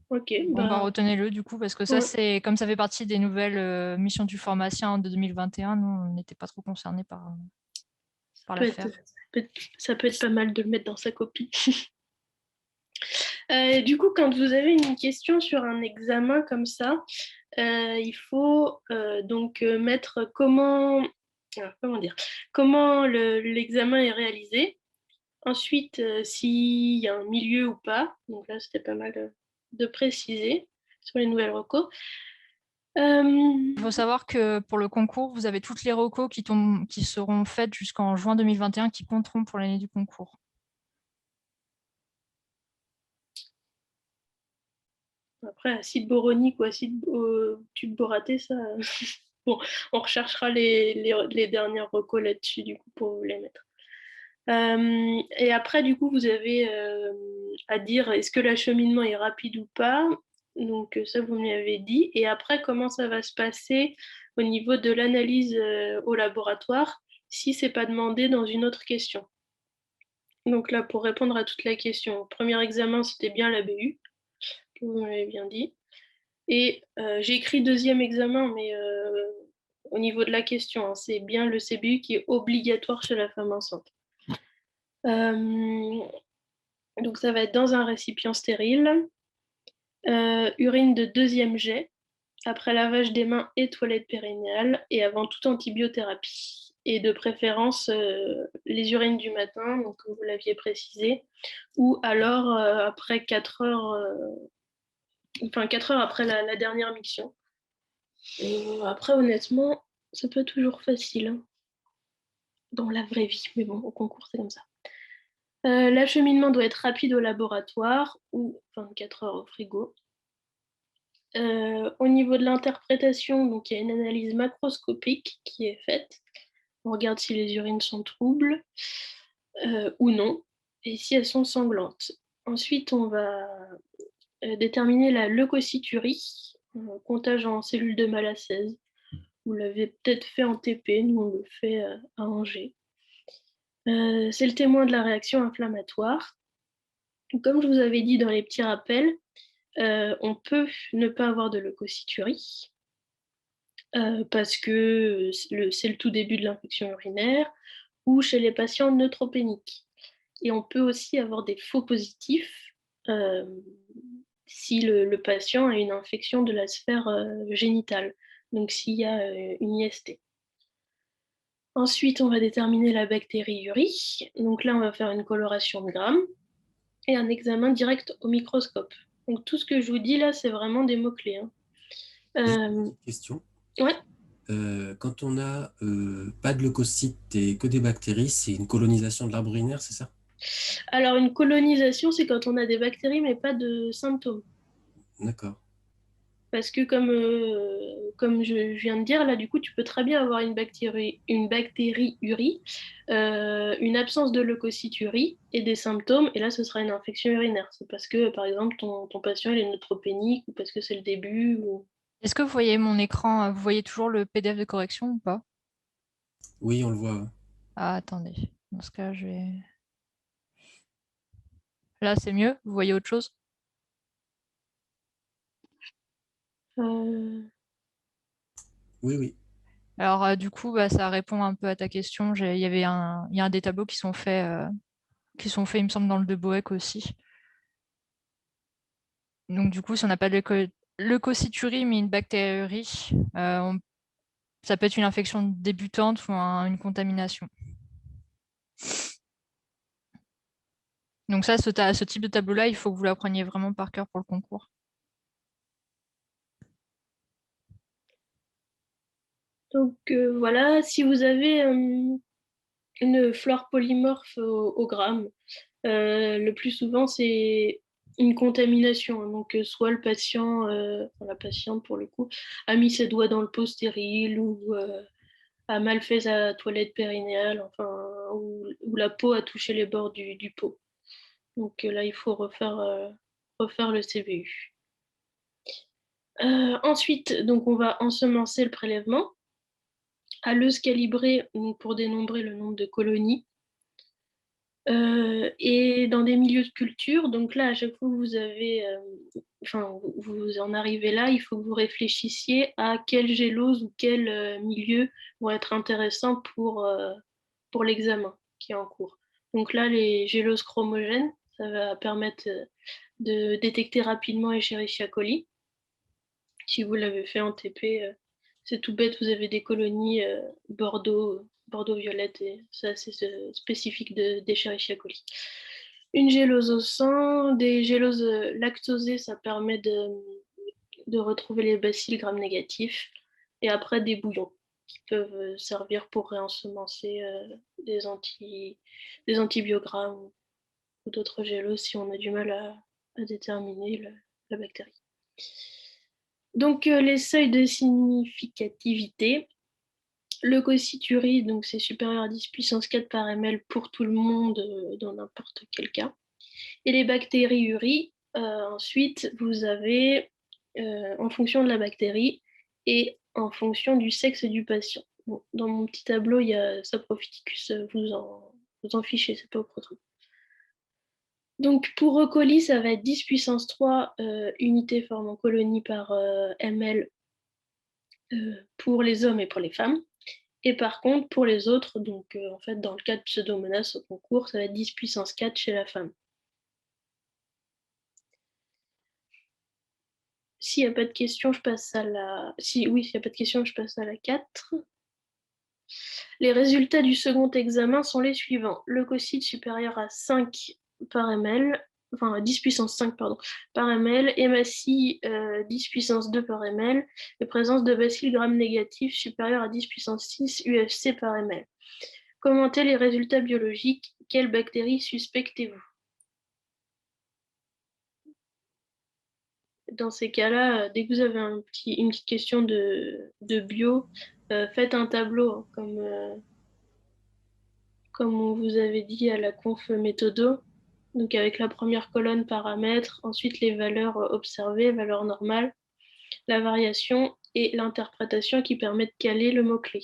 Speaker 1: Ok,
Speaker 3: Bon, bah,
Speaker 1: bah...
Speaker 3: retenez-le, du coup, parce que ça,
Speaker 1: Ouais.
Speaker 3: c'est comme ça fait partie des nouvelles missions du pharmacien de 2021, nous, on n'était pas trop concernés par l'affaire.
Speaker 1: Ça peut être pas mal de le mettre dans sa copie. Du coup, quand vous avez une question sur un examen comme ça, il faut donc mettre comment dire, comment l'examen est réalisé. Ensuite, s'il y a un milieu ou pas. Donc là, c'était pas mal de préciser sur les nouvelles recos.
Speaker 3: Il faut savoir que pour le concours, vous avez toutes les recos qui seront faites jusqu'en juin 2021 qui compteront pour l'année du concours.
Speaker 1: Après, acide boronique ou acide tube boraté, ça... bon, on recherchera les dernières recos là-dessus, du coup, pour vous les mettre. Et après, du coup, vous avez à dire est-ce que l'acheminement est rapide ou pas. Donc ça, vous m'y avez dit. Et après, comment ça va se passer au niveau de l'analyse au laboratoire si c'est pas demandé dans une autre question. Donc là, pour répondre à toute la question, premier examen, c'était bien la BU, que vous m'avez bien dit. Et j'ai écrit deuxième examen, mais au niveau de la question, hein, c'est bien le CBU qui est obligatoire chez la femme enceinte. Donc ça va être dans un récipient stérile, urine de deuxième jet, après lavage des mains et toilette périnéale, et avant toute antibiothérapie. Et de préférence, les urines du matin, donc comme vous l'aviez précisé, ou alors après 4 heures, 4 heures après la dernière miction. Après, honnêtement, c'est pas toujours facile hein, dans la vraie vie, mais bon, au concours, c'est comme ça. L'acheminement doit être rapide au laboratoire ou 24 heures au frigo. Au niveau de l'interprétation, donc il y a une analyse macroscopique qui est faite. On regarde si les urines sont troubles ou non, et si elles sont sanglantes. Ensuite, on va déterminer la leucocyturie, comptage en cellules de Malassez. Vous l'avez peut-être fait en TP, nous on le fait à Angers. C'est le témoin de la réaction inflammatoire. Comme je vous avais dit dans les petits rappels, on peut ne pas avoir de leucocyturie parce que c'est le tout début de l'infection urinaire ou chez les patients neutropéniques. Et on peut aussi avoir des faux positifs si le patient a une infection de la sphère génitale, donc s'il y a une IST. Ensuite, on va déterminer la bactériurie. Donc là, on va faire une coloration de grammes et un examen direct au microscope. Donc tout ce que je vous dis là, c'est vraiment des mots-clés. Hein.
Speaker 2: Juste une petite question.
Speaker 1: Ouais.
Speaker 2: Quand on a pas de leucocytes et que des bactéries, c'est une colonisation de l'arbre urinaire, c'est ça?
Speaker 1: Alors, une colonisation, c'est quand on a des bactéries, mais pas de symptômes.
Speaker 2: D'accord.
Speaker 1: Parce que comme je viens de dire, là, du coup, tu peux très bien avoir une bactériurie, une absence de leucocyturie et des symptômes, et là, ce sera une infection urinaire. C'est parce que, par exemple, ton patient il est neutropénique, ou parce que c'est le début, ou...
Speaker 3: Est-ce que vous voyez mon écran? Vous voyez toujours le PDF de correction ou pas?
Speaker 2: Oui, on le voit. Ouais.
Speaker 3: Ah, attendez. Dans ce cas, je vais... Là, c'est mieux? Vous voyez autre chose?
Speaker 1: Euh,
Speaker 2: Oui, oui.
Speaker 3: Alors, du coup, bah, ça répond un peu à ta question. Il y a des tableaux qui sont faits, il me semble, dans le de Boeck aussi. Donc, du coup, si on n'a pas de leucocyturie, mais une bactériurie, ça peut être une infection débutante ou une contamination. Donc ça, ce type de tableau-là, il faut que vous l'appreniez vraiment par cœur pour le concours.
Speaker 1: donc voilà, si vous avez une flore polymorphe au gramme, le plus souvent, c'est une contamination. Donc, soit le patient, enfin, la patiente pour le coup, a mis ses doigts dans le pot stérile ou a mal fait sa toilette périnéale, enfin, ou la peau a touché les bords du pot. Donc là, il faut refaire le CVU. Ensuite, donc on va ensemencer le prélèvement, à l'œuse calibrée pour dénombrer le nombre de colonies. Et dans des milieux de culture, donc là, à chaque fois que vous avez, enfin, vous en arrivez là, il faut que vous réfléchissiez à quelle gélose ou quel milieu vont être intéressants pour l'examen qui est en cours. Donc là, les géloses chromogènes, ça va permettre de détecter rapidement Escherichia coli. Si vous l'avez fait en TP, c'est tout bête, vous avez des colonies Bordeaux-violette, et c'est assez spécifique d'Escherichia coli. Une gélose au sang, des géloses lactosées, ça permet de retrouver les bacilles gram négatifs. Et après, des bouillons qui peuvent servir pour réensemencer des antibiogrammes ou d'autres géloses si on a du mal à déterminer la bactérie. Donc, les seuils de significativité, leucocyturie, donc c'est supérieur à 10 puissance 4 par ml pour tout le monde dans n'importe quel cas. Et les bactériuries, ensuite, vous avez, en fonction de la bactérie et en fonction du sexe du patient. Bon, dans mon petit tableau, il y a Saprophyticus, vous en fichez, c'est pas au programme. Donc pour E. coli, ça va être 10 puissance 3 unités formant colonie par ml pour les hommes et pour les femmes. Et par contre, pour les autres, donc en fait, dans le cas de Pseudomonas au concours, ça va être 10 puissance 4 chez la femme. S'il n'y a pas de questions, je passe à la... s'il n'y a pas de questions, je passe à la 4. Les résultats du second examen sont les suivants. Leucocyte supérieur à 5 par ml, enfin 10 puissance 5 pardon, par ml, hématie 10 puissance 2 par ml, et présence de bacilles gram négatifs supérieur à 10 puissance 6 UFC par ml. Commentez les résultats biologiques. Quelle bactérie suspectez-vous? Dans ces cas-là, dès que vous avez une petite question de bio, faites un tableau, hein, comme on vous avait dit à la conf méthodo. Donc avec la première colonne paramètres, ensuite les valeurs observées, valeurs normales, la variation et l'interprétation qui permet de caler le mot-clé.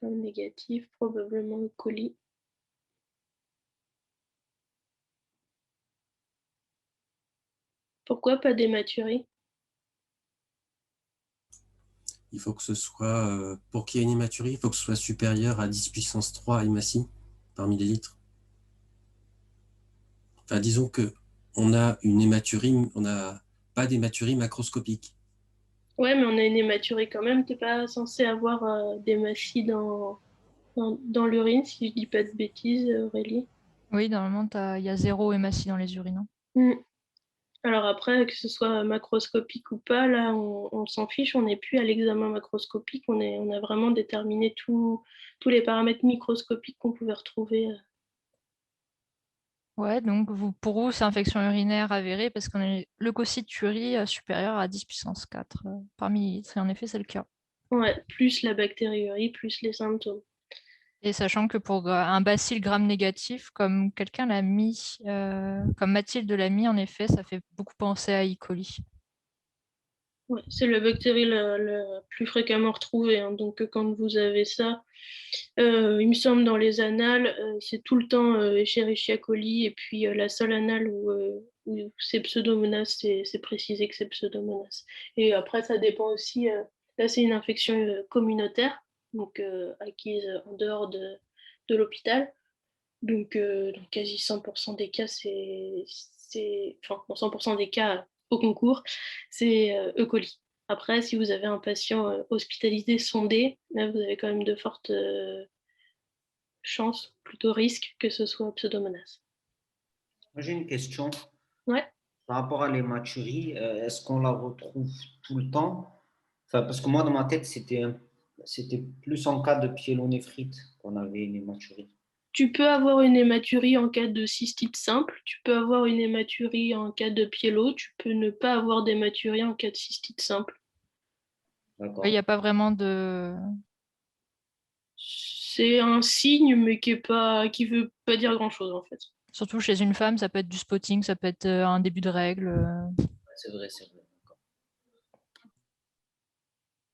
Speaker 1: Négatif, probablement E. coli. Pourquoi pas dématuré?
Speaker 2: Il faut que ce soit, pour qu'il y ait une hématurie, il faut que ce soit supérieur à 10 puissance 3 hématie par millilitre. Enfin, disons que on a une hématurie, on n'a pas d'hématurie macroscopique.
Speaker 1: Ouais, mais on a une hématurie quand même. T'es pas censé avoir d'hématie dans l'urine, si je dis pas de bêtises, Aurélie.
Speaker 3: Oui, normalement, il y a 0 hématie dans les urines.
Speaker 1: Mm. Alors après, que ce soit macroscopique ou pas, là, on s'en fiche, on n'est plus à l'examen macroscopique, on a vraiment déterminé tous les paramètres microscopiques qu'on pouvait retrouver.
Speaker 3: Ouais, donc pour vous, c'est infection urinaire avérée parce qu'on a leucocyturie supérieure à 10 puissance 4 par millilitre. Et en effet, c'est le cas.
Speaker 1: Ouais, plus la bactériurie, plus les symptômes.
Speaker 3: Et sachant que pour un bacille gram négatif, comme quelqu'un l'a mis, comme Mathilde l'a mis, en effet, ça fait beaucoup penser à E. coli.
Speaker 1: Ouais, c'est la bactérie la plus fréquemment retrouvée, hein. Donc quand vous avez ça, il me semble dans les annales, c'est tout le temps Escherichia coli, et puis la seule annale où c'est Pseudomonas, c'est précisé que c'est Pseudomonas. Et après, ça dépend aussi, là c'est une infection communautaire, donc acquise en dehors de l'hôpital. Donc dans quasi 100% des cas, enfin, dans 100% des cas au concours, c'est E. coli. Après, si vous avez un patient hospitalisé sondé, là, vous avez quand même de fortes chances, plutôt risques, que ce soit Pseudomonas.
Speaker 5: Moi, j'ai une question.
Speaker 1: Ouais.
Speaker 5: Par rapport à l'hématurie, est-ce qu'on la retrouve tout le temps? Enfin, parce que moi, dans ma tête, c'était plus en cas de pyélonéphrite qu'on avait une hématurie.
Speaker 1: Tu peux avoir une hématurie en cas de cystite simple, tu peux avoir une hématurie en cas de pyélo, tu peux ne pas avoir d'hématurie en cas de cystite simple.
Speaker 3: Il n'y
Speaker 5: D'accord.
Speaker 3: a pas vraiment de...
Speaker 1: C'est un signe, mais qui veut pas dire grand-chose en fait.
Speaker 3: Surtout chez une femme, ça peut être du spotting, ça peut être un début de règle.
Speaker 5: C'est vrai, c'est vrai. D'accord.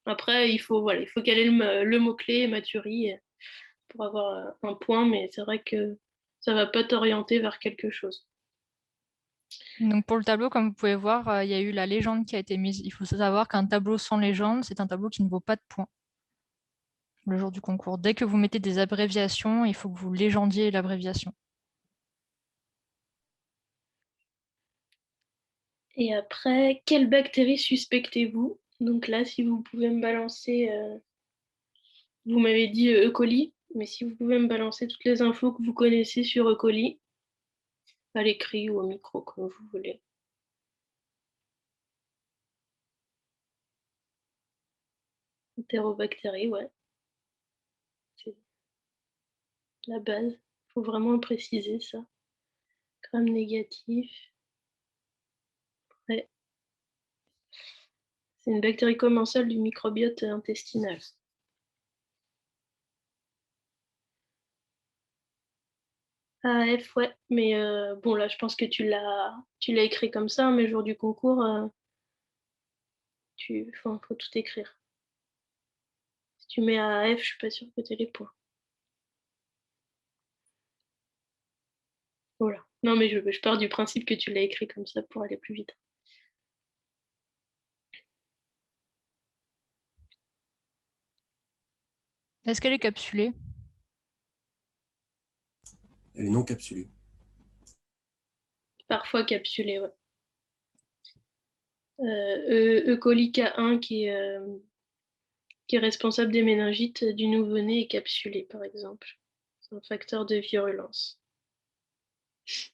Speaker 1: Après, il faut caler le mot-clé hématurie pour avoir un point, mais c'est vrai que ça va pas t'orienter vers quelque chose.
Speaker 3: Donc pour le tableau, comme vous pouvez voir, il y a eu la légende qui a été mise. Il faut savoir qu'un tableau sans légende, c'est un tableau qui ne vaut pas de points le jour du concours. Dès que vous mettez des abréviations, il faut que vous légendiez l'abréviation.
Speaker 1: Et après, quelle bactérie suspectez-vous? Donc là, si vous pouvez me balancer, vous m'avez dit E. coli, mais si vous pouvez me balancer toutes les infos que vous connaissez sur E. coli, à l'écrit ou au micro, comme vous voulez. Entérobactérie, ouais. C'est la base. Il faut vraiment préciser ça. Gram négatif. Ouais. C'est une bactérie commensale du microbiote intestinal. AF, ouais. Mais bon, là, je pense que tu l'as écrit comme ça, mais le jour du concours, faut tout écrire. Si tu mets AF, je suis pas sûre que tu aies les points. Voilà. Non, mais je pars du principe que tu l'as écrit comme ça pour aller plus vite.
Speaker 3: Est-ce qu'elle est capsulée?
Speaker 2: Elle est non capsulée.
Speaker 1: Parfois capsulée, ouais. E. coli K1 qui est responsable des méningites du nouveau-né est capsulé, par exemple. C'est un facteur de virulence. C'est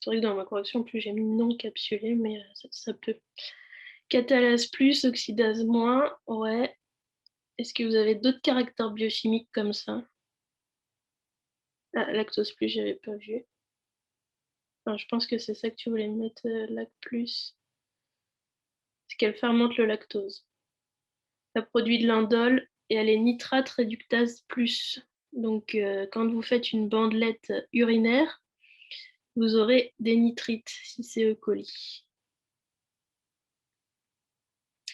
Speaker 1: vrai que dans ma correction, plus j'ai mis non capsulé, mais ça peut. Catalase plus, oxydase moins, ouais. Est-ce que vous avez d'autres caractères biochimiques comme ça? Ah, lactose plus, j'avais pas vu. Enfin, je pense que c'est ça que tu voulais mettre, lac plus. C'est qu'elle fermente le lactose. Ça produit de l'indole et elle est nitrate réductase plus. Donc, quand vous faites une bandelette urinaire, vous aurez des nitrites si c'est E. coli.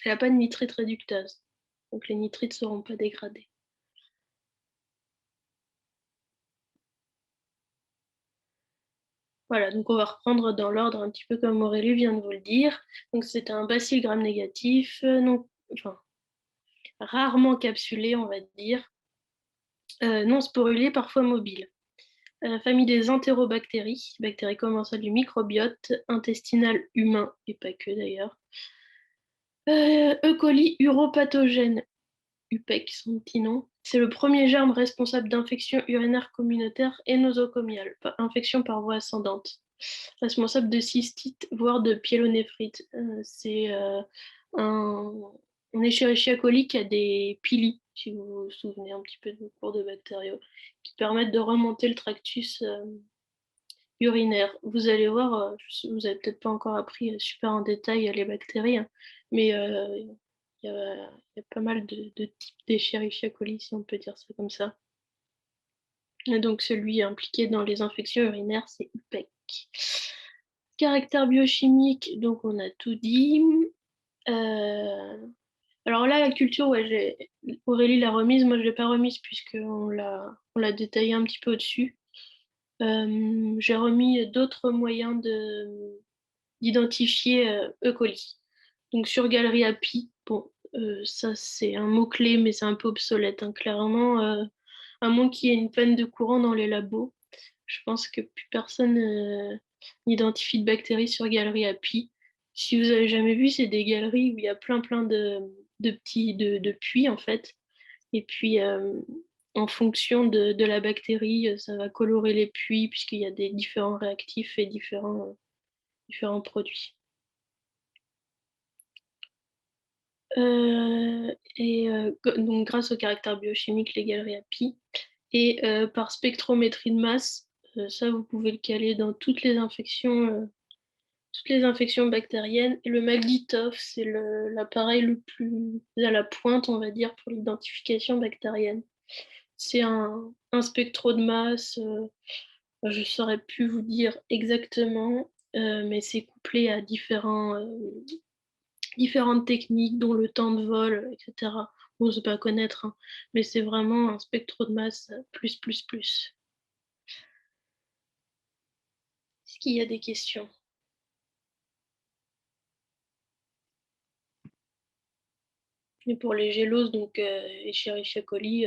Speaker 1: Elle n'a pas de nitrite réductase. Donc, les nitrites ne seront pas dégradés. Voilà, donc on va reprendre dans l'ordre un petit peu comme Aurélie vient de vous le dire. Donc, c'est un bacille gram négatif, rarement capsulé, on va dire, non sporulé, parfois mobile. Famille des entérobactéries, bactéries commensales du microbiote intestinal humain, et pas que d'ailleurs. E. coli uropathogène UPEC, son petit nom. C'est le premier germe responsable d'infection urinaire communautaire et nosocomiale, infection par voie ascendante, responsable de cystite, voire de pyélonéphrite. C'est un Escherichia coli qui a des pili, si vous vous souvenez un petit peu de vos cours de bactériaux, qui permettent de remonter le tractus urinaire. Vous allez voir, vous n'avez peut-être pas encore appris super en détail les bactéries, hein, mais il y a pas mal de types d'Escherichia coli, si on peut dire ça comme ça. Et donc celui impliqué dans les infections urinaires, c'est UPEC. Caractère biochimique, donc on a tout dit. Alors là, la culture, ouais, Aurélie l'a remise, moi je ne l'ai pas remise puisqu'on l'a détaillé un petit peu au-dessus. J'ai remis d'autres moyens d'identifier E. coli. Donc sur Galerie API, bon, ça c'est un mot-clé, mais c'est un peu obsolète, hein, clairement. À moins qu'il y ait une panne de courant dans les labos, je pense que plus personne n'identifie de bactéries sur Galerie API. Si vous avez jamais vu, c'est des galeries où il y a plein de petits de puits en fait. Et puis en fonction de la bactérie, ça va colorer les puits puisqu'il y a des différents réactifs et différents produits. Donc grâce au caractère biochimique, les galeries API, et par spectrométrie de masse, ça vous pouvez le caler dans toutes les infections bactériennes. Et le MALDI-TOF, c'est l'appareil le plus à la pointe, on va dire, pour l'identification bactérienne. C'est un spectro de masse, je ne saurais plus vous dire exactement, mais c'est couplé à différentes techniques, dont le temps de vol, etc. On ne sait pas connaître, hein, mais c'est vraiment un spectro de masse plus. Est-ce qu'il y a des questions? Et pour les géloses, donc Escherichia coli,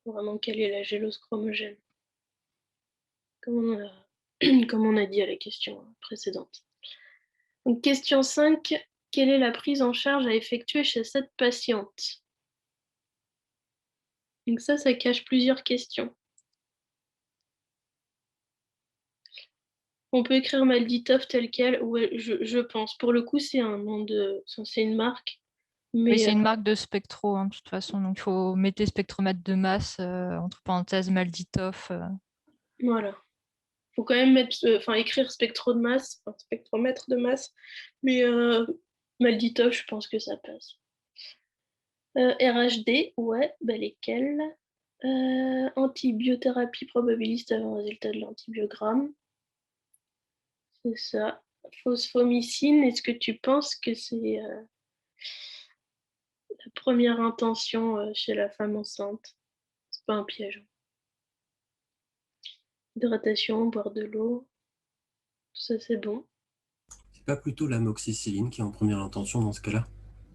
Speaker 1: vraiment quelle est la gélose chromogène, comme on a dit à la question précédente. Donc, question 5, quelle est la prise en charge à effectuer chez cette patiente? Donc ça cache plusieurs questions. On peut écrire MALDI-TOF tel quel, ouais, je pense. Pour le coup, c'est un nom c'est une marque. Mais
Speaker 3: oui, c'est une marque de spectro, hein, de toute façon. Donc, il faut mettre spectromètre de masse, entre parenthèses, MALDI-TOF.
Speaker 1: Voilà. Il faut quand même écrire spectro de masse, spectromètre de masse. Mais MALDI-TOF, je pense que ça passe. RHD, ouais, lesquels? Antibiothérapie probabiliste avant résultat de l'antibiogramme. C'est ça. Phosphomycine, est-ce que tu penses que c'est la première intention chez la femme enceinte? C'est pas un piège. Hydratation, boire de l'eau, tout ça c'est bon.
Speaker 2: C'est pas plutôt l'amoxicilline qui est en première intention dans ce cas-là?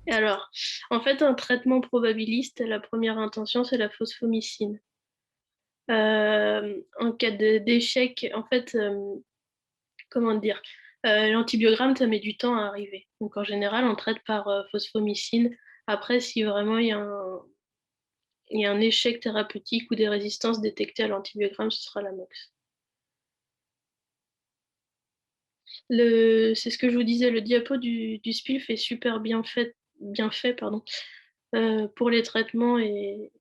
Speaker 1: Alors, en fait, un traitement probabiliste, la première intention, c'est la phosphomycine. En cas d'échec, en fait, comment dire, l'antibiogramme, ça met du temps à arriver. Donc, en général, on traite par phosphomycine. Après, si vraiment il y a un échec thérapeutique ou des résistances détectées à l'antibiogramme, ce sera l'amox. C'est ce que je vous disais, le diapo du SPILF est super bien fait pardon, pour les traitements et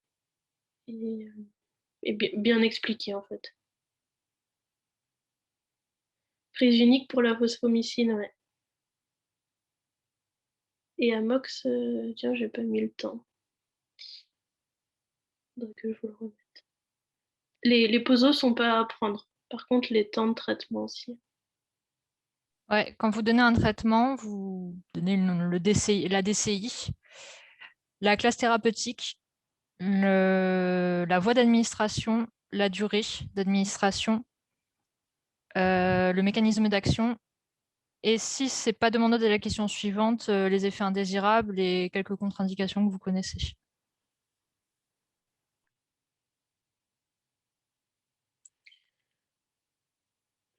Speaker 1: bien expliqué en fait. Prise unique pour la phosphomycine, ouais. Et Amox, tiens, j'ai pas mis le temps. Donc je vous le remette. Les posos sont pas à prendre. Par contre, les temps de traitement aussi.
Speaker 3: Ouais, quand vous donnez un traitement, vous donnez la DCI, la classe thérapeutique, la voie d'administration, la durée d'administration, le mécanisme d'action. Et si ce n'est pas demandé dès la question suivante, les effets indésirables et quelques contre-indications que vous connaissez.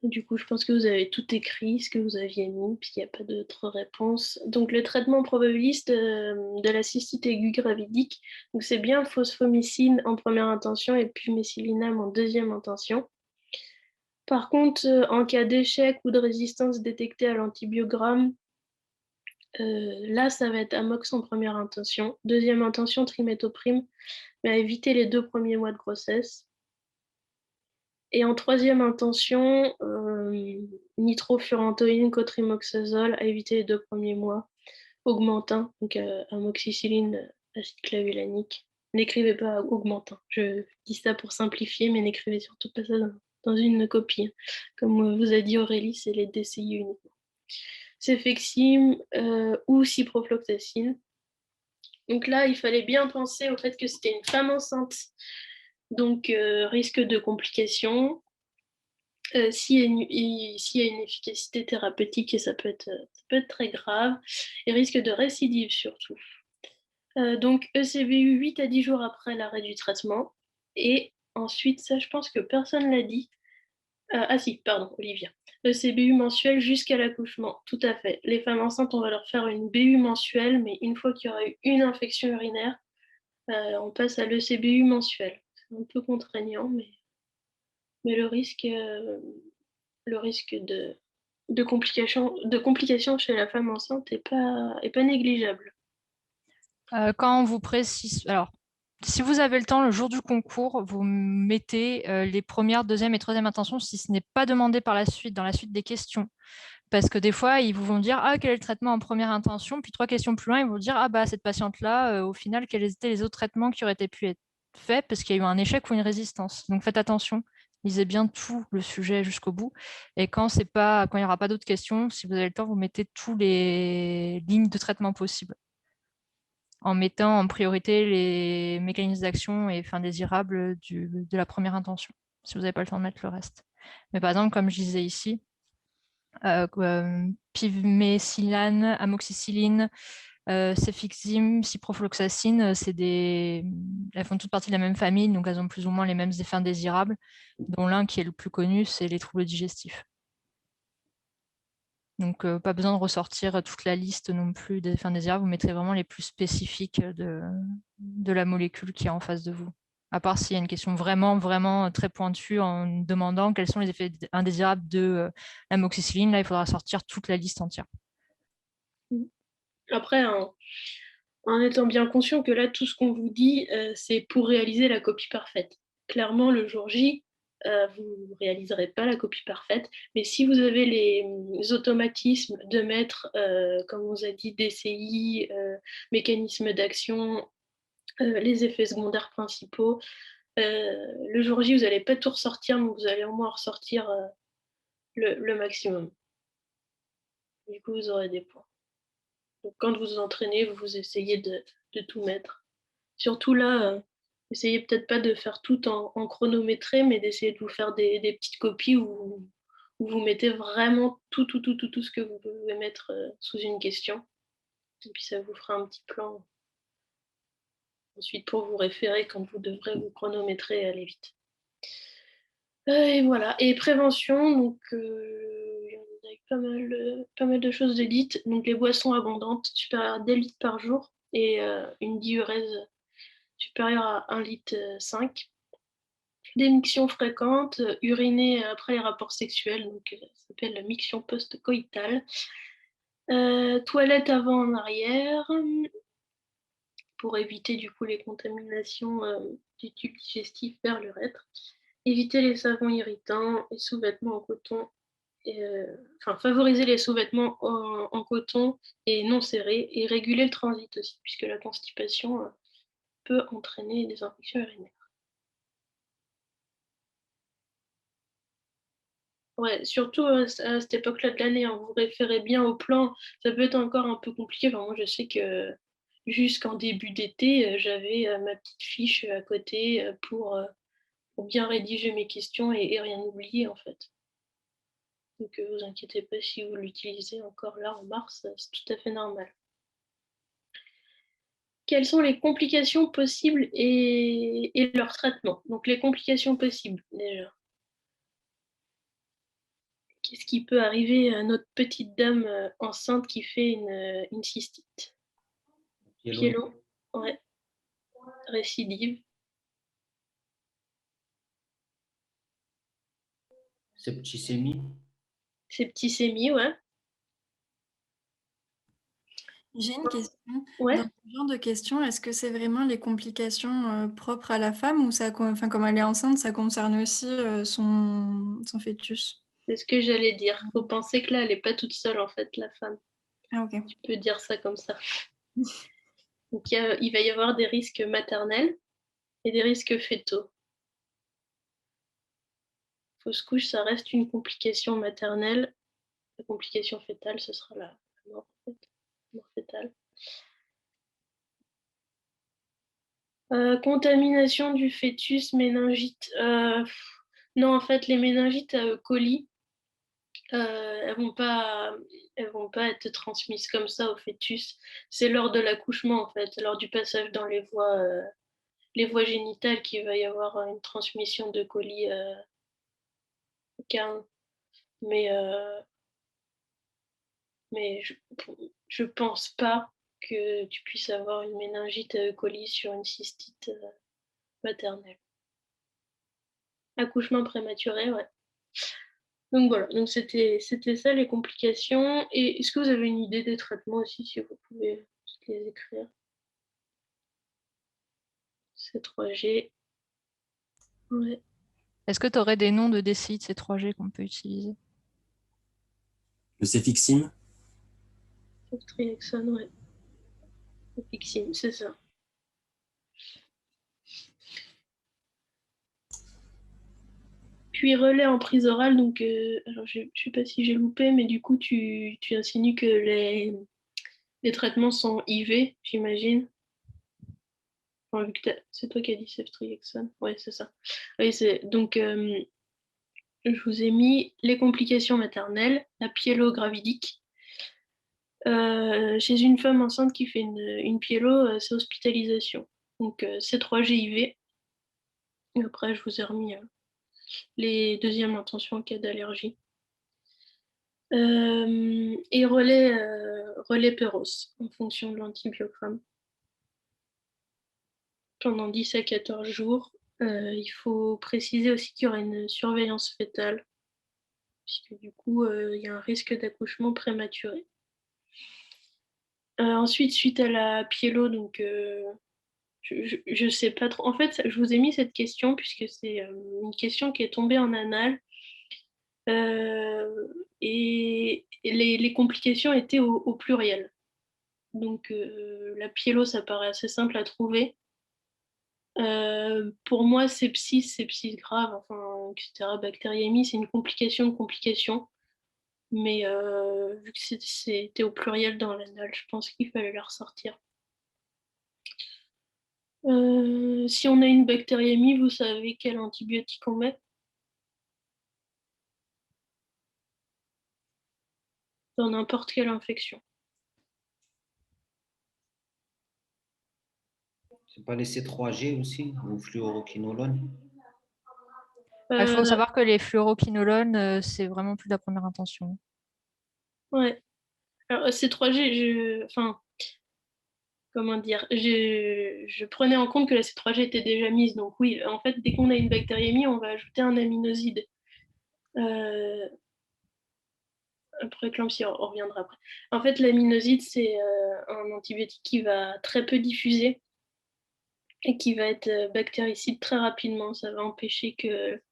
Speaker 1: Du coup, je pense que vous avez tout écrit, ce que vous aviez mis, puis il n'y a pas d'autres réponses. Donc, le traitement probabiliste de la cystite aiguë gravidique, donc c'est bien phosphomycine en première intention et puis méthylinam en deuxième intention. Par contre, en cas d'échec ou de résistance détectée à l'antibiogramme, là, ça va être amox en première intention. Deuxième intention, trimétoprime, mais à éviter les 2 premiers mois de grossesse. Et en troisième intention, nitrofurantoïne, cotrimoxazole, à éviter les 2 premiers mois. Augmentin, donc amoxicilline, acide clavulanique. N'écrivez pas augmentin. Je dis ça pour simplifier, mais n'écrivez surtout pas ça dans une copie. Comme vous a dit Aurélie, c'est les DCI uniquement. Cefexime ou ciprofloxacine. Donc là, il fallait bien penser au fait que c'était une femme enceinte, donc risque de complications. S'il y a une efficacité thérapeutique, et ça peut être très grave, et risque de récidive surtout. Donc ECBU 8 à 10 jours après l'arrêt du traitement. Et ensuite, ça je pense que personne ne l'a dit. Ah si, pardon, Olivia. ECBU mensuel jusqu'à l'accouchement, tout à fait. Les femmes enceintes, on va leur faire une BU mensuelle, mais une fois qu'il y aura eu une infection urinaire, on passe à l'ECBU mensuel. C'est un peu contraignant, mais le risque de complications chez la femme enceinte n'est pas négligeable.
Speaker 3: Quand on vous précise, alors, si vous avez le temps, le jour du concours, vous mettez les premières, deuxième et troisième intentions si ce n'est pas demandé par la suite, dans la suite des questions. Parce que des fois, ils vont dire quel est le traitement en première intention, puis 3 questions plus loin, ils vont dire cette patiente-là, au final, quels étaient les autres traitements qui auraient pu être faits parce qu'il y a eu un échec ou une résistance. Donc faites attention, lisez bien tout le sujet jusqu'au bout. Et quand il n'y aura pas d'autres questions, si vous avez le temps, vous mettez toutes les lignes de traitement possibles, en mettant en priorité les mécanismes d'action et fins désirables de la première intention, si vous n'avez pas le temps de mettre le reste. Mais par exemple, comme je disais ici, pivmécylane, amoxicilline, cefixime, ciprofloxacine, elles font toutes partie de la même famille, donc elles ont plus ou moins les mêmes effets indésirables, dont l'un qui est le plus connu, c'est les troubles digestifs. Donc, pas besoin de ressortir toute la liste non plus des effets indésirables, vous mettrez vraiment les plus spécifiques de la molécule qui est en face de vous. À part s'il y a une question vraiment, vraiment très pointue en demandant quels sont les effets indésirables de l'amoxicilline, là, il faudra sortir toute la liste entière.
Speaker 1: Après, en étant bien conscient que là, tout ce qu'on vous dit, c'est pour réaliser la copie parfaite. Clairement, le jour J, vous ne réaliserez pas la copie parfaite, mais si vous avez les automatismes de mettre, comme on vous a dit, DCI, mécanismes d'action, les effets secondaires principaux, le jour J, vous n'allez pas tout ressortir, mais vous allez au moins ressortir le maximum. Du coup, vous aurez des points. Donc, quand vous vous entraînez, vous essayez de tout mettre. Surtout là, essayez peut-être pas de faire tout en chronométré, mais d'essayer de vous faire des petites copies où vous mettez vraiment tout ce que vous pouvez mettre sous une question. Et puis ça vous fera un petit plan ensuite pour vous référer quand vous devrez vous chronométrer et aller vite. Et voilà. Et prévention, donc il y en a eu pas mal de choses dites. Donc les boissons abondantes, supérieures à 2 litres par jour, et une diurèse supérieure à 1,5 litre. Des mictions fréquentes, uriner après les rapports sexuels, donc ça s'appelle la miction post-coïtale. Toilette avant en arrière, pour éviter du coup les contaminations du tube digestif vers l'urètre. Éviter les savons irritants et sous-vêtements en coton. Favoriser les sous-vêtements en coton et non serrés, et réguler le transit aussi, puisque la constipation peut entraîner des infections urinaires. Ouais, surtout à cette époque-là de l'année, vous référez bien au plan. Ça peut être encore un peu compliqué. Moi, je sais que jusqu'en début d'été, j'avais ma petite fiche à côté pour bien rédiger mes questions et rien oublier, en fait. Donc, vous inquiétez pas si vous l'utilisez encore là en mars, c'est tout à fait normal. Quelles sont les complications possibles et leur traitement? Donc, les complications possibles, déjà. Qu'est-ce qui peut arriver à notre petite dame enceinte qui fait une cystite? Pyélon, ouais. Récidive.
Speaker 5: Septicémie.
Speaker 1: Septicémie, ouais.
Speaker 4: J'ai une question.
Speaker 1: Ouais.
Speaker 4: Dans ce genre de questions, est-ce que c'est vraiment les complications propres à la femme ou ça, enfin, comme elle est enceinte, ça concerne aussi son fœtus?
Speaker 1: C'est ce que j'allais dire. Faut penser que là, elle n'est pas toute seule, en fait, la femme.
Speaker 4: Ah, ok.
Speaker 1: Tu peux dire ça comme ça. Donc, il va y avoir des risques maternels et des risques fétaux. Fausse couche, ça reste une complication maternelle. La complication fétale, ce sera la mort, en fait. La mort fétale. Contamination du fœtus, méningite. Non, en fait, les méningites à E. coli, elles vont pas être transmises comme ça au fœtus. C'est lors de l'accouchement, en fait, lors du passage dans les voies génitales qu'il va y avoir une transmission de colis carne. Mais je pense pas que tu puisses avoir une méningite à E. coli sur une cystite maternelle. Accouchement prématuré, ouais. Donc voilà, donc c'était ça les complications. Et est-ce que vous avez une idée des traitements aussi, si vous pouvez les écrire? C3G. Ouais.
Speaker 3: Est-ce que tu aurais des noms de déciles C3G qu'on peut utiliser?
Speaker 2: Le cefixime.
Speaker 1: Ceftriaxone, ouais. Cefixime, c'est ça. Puis relais en prise orale, donc alors je ne sais pas si j'ai loupé, mais du coup tu insinues que les traitements sont IV, j'imagine. Enfin, vu que c'est toi qui as dit ceftriaxone. Ouais, c'est ça. Oui, donc je vous ai mis les complications maternelles, la pyélogravidique. Chez une femme enceinte qui fait une pyélo, c'est hospitalisation. Donc C3G IV. Et après, je vous ai remis les deuxièmes intentions en cas d'allergie. Et relais Péros en fonction de l'antibiogramme. Pendant 10 à 14 jours. Il faut préciser aussi qu'il y aura une surveillance fétale, puisque du coup, il y a un risque d'accouchement prématuré. Ensuite, suite à la pyélo, donc je ne sais pas trop. En fait, je vous ai mis cette question puisque c'est une question qui est tombée en annales. Et les complications étaient au pluriel. Donc la pyélo, ça paraît assez simple à trouver. Pour moi, sepsis grave, enfin, etc. Bactériémie, c'est une complication de complication. Mais vu que c'était au pluriel dans l'anal, je pense qu'il fallait la ressortir. Si on a une bactériémie, vous savez quel antibiotique on met? Dans n'importe quelle infection.
Speaker 5: C'est pas les C3G aussi, ou fluoroquinolone?
Speaker 3: Il faut savoir que les fluoroquinolones, c'est vraiment plus la première intention.
Speaker 1: Ouais. Alors, C3G, enfin, comment dire, je prenais en compte que la C3G était déjà mise. Donc oui, en fait, dès qu'on a une bactériémie, on va ajouter un aminoside. Après éclampsie, on reviendra après. En fait, l'aminoside, c'est un antibiotique qui va très peu diffuser et qui va être bactéricide très rapidement. Ça va empêcher que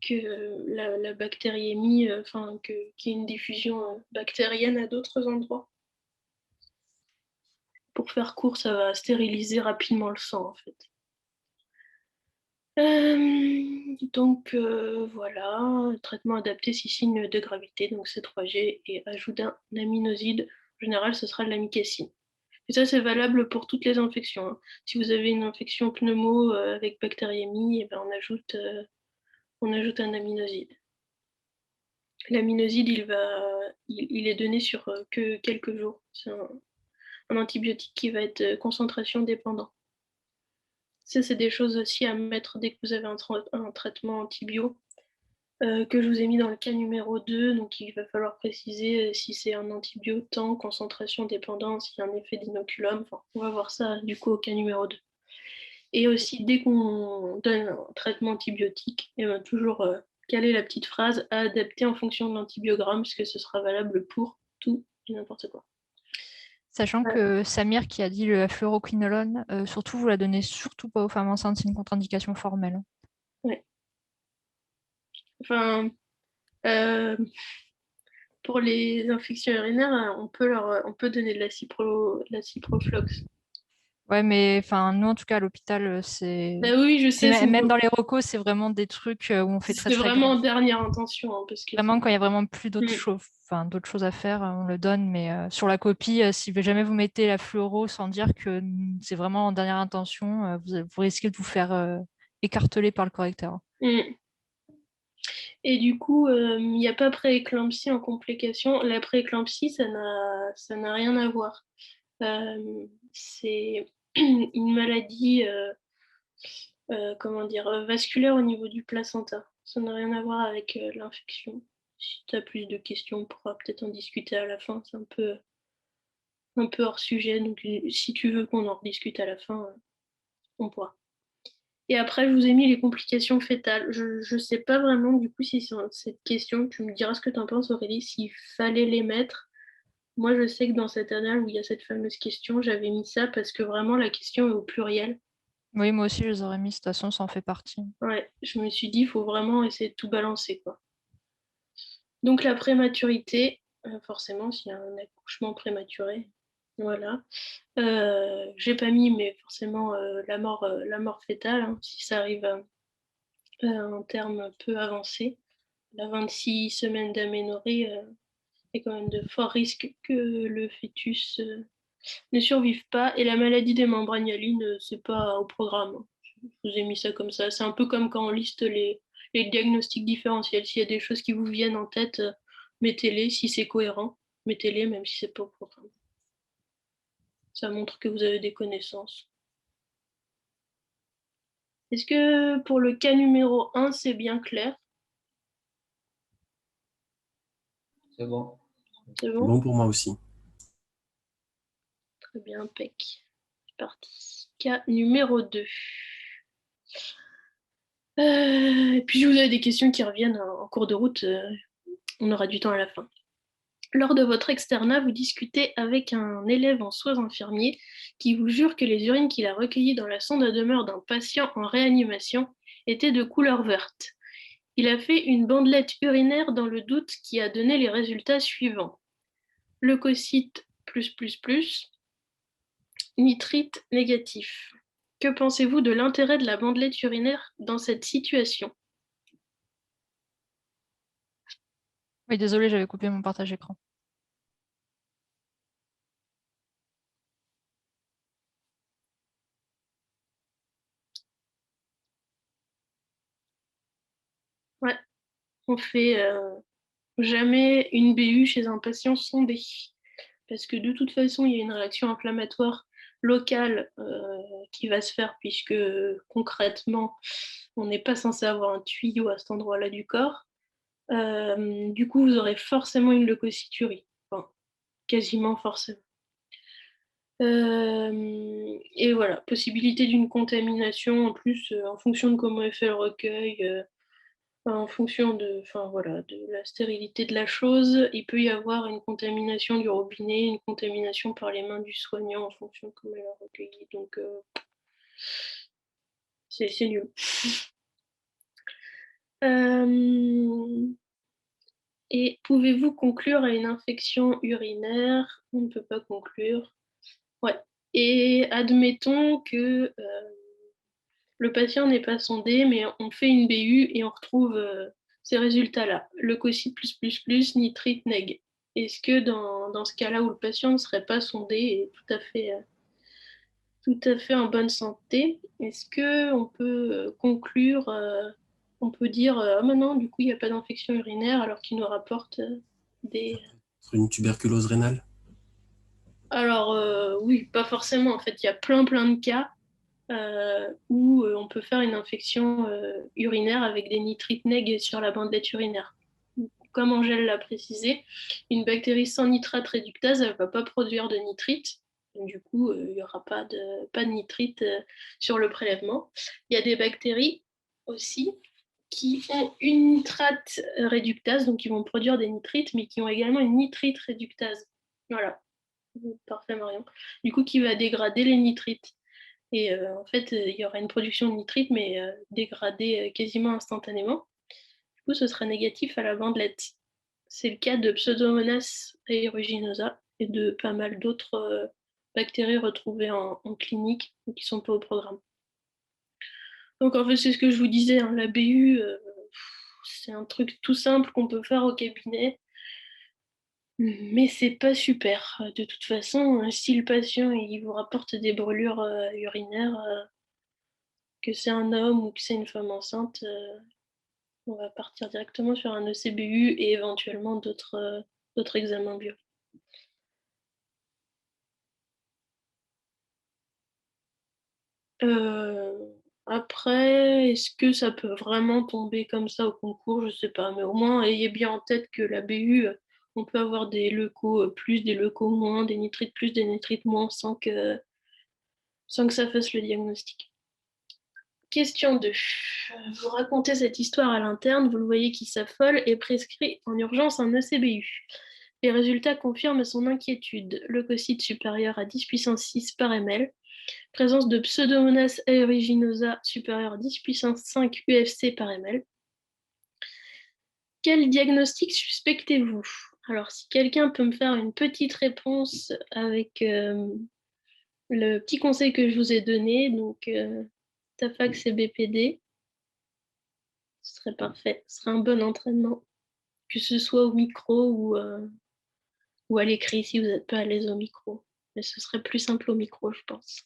Speaker 1: la bactériémie, qu'il y ait une diffusion bactérienne à d'autres endroits. Pour faire court, ça va stériliser rapidement le sang, en fait. Donc voilà, traitement adapté si signe de gravité, donc C3G et ajout d'un aminoside. En général, ce sera de l'amicacine. Et ça, c'est valable pour toutes les infections, hein. Si vous avez une infection pneumo avec bactériémie, eh ben, on ajoute un aminoside. L'aminoside, il est donné sur que quelques jours. C'est un antibiotique qui va être concentration dépendant. Ça, c'est des choses aussi à mettre dès que vous avez un traitement antibio. que je vous ai mis dans le cas numéro 2. Donc, il va falloir préciser si c'est un antibiotant, concentration, dépendance, s'il y a un effet d'inoculum. Enfin, on va voir ça du coup au cas numéro 2. Et aussi, dès qu'on donne un traitement antibiotique, et ben, toujours caler la petite phrase à adapter en fonction de l'antibiogramme, parce que ce sera valable pour tout et n'importe quoi.
Speaker 3: Sachant
Speaker 1: Ouais.
Speaker 3: que Samir qui a dit le fluoroquinolone, surtout, vous la donnez surtout pas aux femmes enceintes, c'est une contre-indication formelle.
Speaker 1: Ouais. Enfin, pour les infections urinaires, on peut donner de la ciproflox.
Speaker 3: Ouais, mais enfin, nous, en tout cas, à l'hôpital, c'est...
Speaker 1: Bah oui, je sais,
Speaker 3: Même dans les recos, c'est vraiment des trucs où on fait très,
Speaker 1: c'est
Speaker 3: très
Speaker 1: vraiment
Speaker 3: gaffe.
Speaker 1: en dernière intention, hein, parce que
Speaker 3: Vraiment, quand il y a vraiment plus d'autres
Speaker 1: Mm.
Speaker 3: choses, enfin, d'autres choses à faire, on le donne. Mais sur la copie, si jamais vous mettez la fluoro sans dire que c'est vraiment en dernière intention, vous risquez de vous faire écarteler par le correcteur.
Speaker 1: Mm. Et du coup, il n'y a pas prééclampsie en complication. La prééclampsie, ça n'a rien à voir. C'est une maladie comment dire, vasculaire au niveau du placenta. Ça n'a rien à voir avec l'infection. Si tu as plus de questions, on pourra peut-être en discuter à la fin. C'est un peu hors sujet. Donc, si tu veux qu'on en rediscute à la fin, on pourra. Et après, je vous ai mis les complications fétales. Je ne sais pas vraiment, du coup, si c'est cette question, tu me diras ce que tu en penses, Aurélie, s'il fallait les mettre. Moi, je sais que dans cette annale où il y a cette fameuse question, j'avais mis ça parce que vraiment, la question est au pluriel.
Speaker 3: Oui, moi aussi, je les aurais mis. De toute façon, ça en fait partie.
Speaker 1: Ouais, je me suis dit, il faut vraiment essayer de tout balancer, quoi. Donc, la prématurité, forcément, s'il y a un accouchement prématuré, voilà. J'ai pas mis, mais forcément, la mort fétale, hein, si ça arrive à un terme peu avancé. La 26 semaines d'aménorrhée, il y a quand même de forts risques que le fœtus ne survive pas. Et la maladie des membranes hyalines, c'est pas au programme, hein. Je vous ai mis ça comme ça. C'est un peu comme quand on liste les diagnostics différentiels. S'il y a des choses qui vous viennent en tête, mettez-les. Si c'est cohérent, mettez-les, même si c'est pas au programme. Ça montre que vous avez des connaissances. Est-ce que pour le cas numéro 1, c'est bien clair?
Speaker 5: C'est bon.
Speaker 1: C'est
Speaker 2: C'est
Speaker 1: bon?
Speaker 2: bon pour moi aussi.
Speaker 1: Très bien, impec. C'est parti. Cas numéro 2. Et puis, si vous avez des questions qui reviennent en cours de route, on aura du temps à la fin. Lors de votre externat, vous discutez avec un élève en soins infirmiers qui vous jure que les urines qu'il a recueillies dans la sonde à demeure d'un patient en réanimation étaient de couleur verte. Il a fait une bandelette urinaire dans le doute qui a donné les résultats suivants. Leucocyte +++, nitrite négatif. Que pensez-vous de l'intérêt de la bandelette urinaire dans cette situation?
Speaker 3: Oui, désolé, j'avais coupé mon partage écran.
Speaker 1: Ouais, on fait jamais une BU chez un patient sondé. Parce que de toute façon, il y a une réaction inflammatoire locale qui va se faire, puisque concrètement, on n'est pas censé avoir un tuyau à cet endroit-là du corps. Du coup, vous aurez forcément une leucocyturie. Enfin, quasiment forcément. Et voilà, possibilité d'une contamination en plus en fonction de comment est fait le recueil, en fonction de, enfin, voilà, de la stérilité de la chose. Il peut y avoir une contamination du robinet, une contamination par les mains du soignant en fonction de comment elle a recueilli. Donc, c'est nul. Et pouvez-vous conclure à une infection urinaire? On ne peut pas conclure. Ouais. Et admettons que le patient n'est pas sondé, mais on fait une BU et on retrouve ces résultats-là. Leucocyte nitrite neg. Est-ce que dans ce cas-là où le patient ne serait pas sondé et tout à fait en bonne santé, est-ce qu'on peut conclure, on peut dire ah maintenant du coup il n'y a pas d'infection urinaire alors qu'il nous rapporte des...
Speaker 2: Une tuberculose rénale?
Speaker 1: Alors oui, pas forcément en fait, il y a plein de cas. où on peut faire une infection urinaire avec des nitrites neg sur la bandelette urinaire. Comme Angèle l'a précisé, une bactérie sans nitrate réductase, elle ne va pas produire de nitrite. Du coup, il n'y aura pas de nitrite sur le prélèvement. Il y a des bactéries aussi qui ont une nitrate réductase, donc qui vont produire des nitrites, mais qui ont également une nitrite réductase. Voilà, parfait Marion. Du coup, qui va dégrader les nitrites. Et en fait, il y aura une production de nitrite, mais dégradée quasiment instantanément. Du coup, ce sera négatif à la bandelette. C'est le cas de Pseudomonas aeruginosa et de pas mal d'autres bactéries retrouvées en clinique qui ne sont pas au programme. Donc en fait, c'est ce que je vous disais, hein, la BU, c'est un truc tout simple qu'on peut faire au cabinet, mais c'est pas super. De toute façon, si le patient il vous rapporte des brûlures urinaires, que c'est un homme ou que c'est une femme enceinte, on va partir directement sur un ECBU et éventuellement d'autres examens bio. Après, est-ce que ça peut vraiment tomber comme ça au concours? Je ne sais pas, mais au moins ayez bien en tête que la BU, on peut avoir des leucos plus, des leucos moins, des nitrites plus, des nitrites moins, sans que ça fasse le diagnostic. Question 2. Vous racontez cette histoire à l'interne, vous le voyez qui s'affole et prescrit en urgence un ECBU. Les résultats confirment son inquiétude. Leucocyte supérieur à 10 puissance 6 par ml, présence de Pseudomonas aeruginosa supérieur à 10 puissance 5 UFC par ml. Quel diagnostic suspectez-vous? Alors, si quelqu'un peut me faire une petite réponse avec le petit conseil que je vous ai donné, donc Tafax et BPD, ce serait parfait. Ce serait un bon entraînement, que ce soit au micro ou à l'écrit si vous n'êtes pas à l'aise au micro. Mais ce serait plus simple au micro, je pense.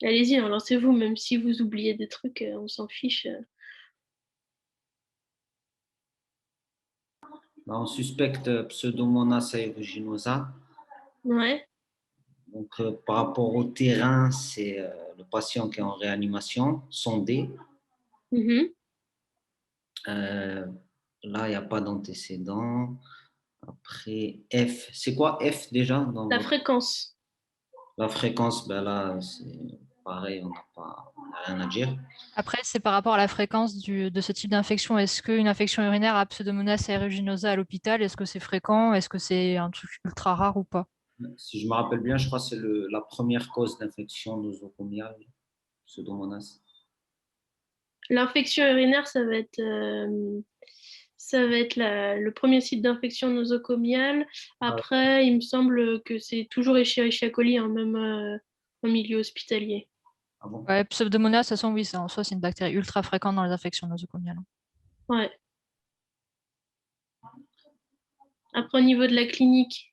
Speaker 1: Allez-y, hein, lancez-vous, même si vous oubliez des trucs, on s'en fiche.
Speaker 5: On suspecte Pseudomonas aeruginosa.
Speaker 1: Ouais.
Speaker 5: Donc, par rapport au terrain, c'est le patient qui est en réanimation, sondé.
Speaker 1: Mhm.
Speaker 5: Là, il n'y a pas d'antécédent. Après, F. C'est quoi F déjà dans
Speaker 1: La fréquence.
Speaker 5: La fréquence, ben là, c'est pareil, on n'a rien à dire.
Speaker 3: Après, c'est par rapport à la fréquence de ce type d'infection. Est-ce qu'une infection urinaire à Pseudomonas aeruginosa à l'hôpital, est-ce que c'est fréquent? Est-ce que c'est un truc ultra rare ou pas?
Speaker 5: Si je me rappelle bien, je crois que c'est la première cause d'infection nosocomiale, Pseudomonas.
Speaker 1: L'infection urinaire, ça va être le premier site d'infection nosocomiale. Après, il me semble que c'est toujours Escherichia coli, hein, même en milieu hospitalier.
Speaker 5: Ah bon?
Speaker 3: Ouais, Pseudomonas, de toute façon, oui, en soi, c'est une bactérie ultra fréquente dans les infections nosocomiales.
Speaker 1: Ouais. Après, au niveau de la clinique,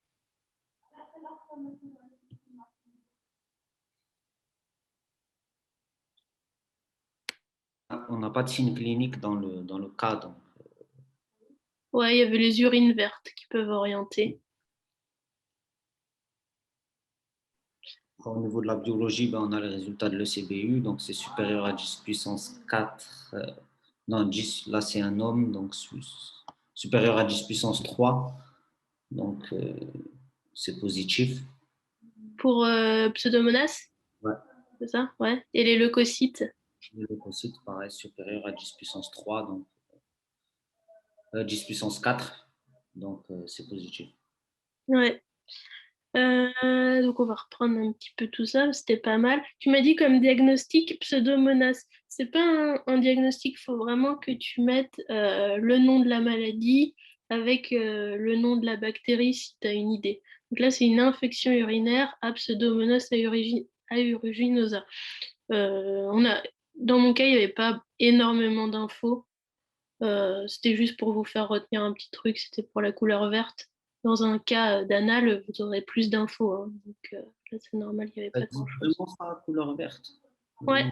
Speaker 5: On n'a pas de signe clinique dans le cas. Donc.
Speaker 1: ouais, il y avait les urines vertes qui peuvent orienter.
Speaker 5: Au niveau de la biologie, ben, on a les résultats de l'ECBU, donc c'est supérieur à 10 puissance 4. Non, 10, là c'est un homme, donc supérieur à 10 puissance 3. Donc c'est positif.
Speaker 1: Pour Pseudomonas,
Speaker 5: Ouais.
Speaker 1: c'est ça? Ouais. Et les leucocytes?
Speaker 5: Le leucocyte, pareil, supérieur à 10 puissance 3, donc 10 puissance 4, donc c'est positif.
Speaker 1: Ouais. Donc on va reprendre un petit peu tout ça, c'était pas mal. Tu m'as dit comme diagnostic Pseudomonas. C'est pas un diagnostic, il faut vraiment que tu mettes le nom de la maladie avec le nom de la bactérie si tu as une idée. Donc là, c'est une infection urinaire à Pseudomonas aeruginosa. Dans mon cas, il n'y avait pas énormément d'infos. C'était juste pour vous faire retenir un petit truc, c'était pour la couleur verte. Dans un cas d'anal, vous aurez plus d'infos, hein. Donc là, c'est normal, il n'y avait
Speaker 5: Ça
Speaker 1: pas
Speaker 5: dit
Speaker 1: grand-chose.
Speaker 5: vraiment ça, la couleur verte.
Speaker 1: Ouais.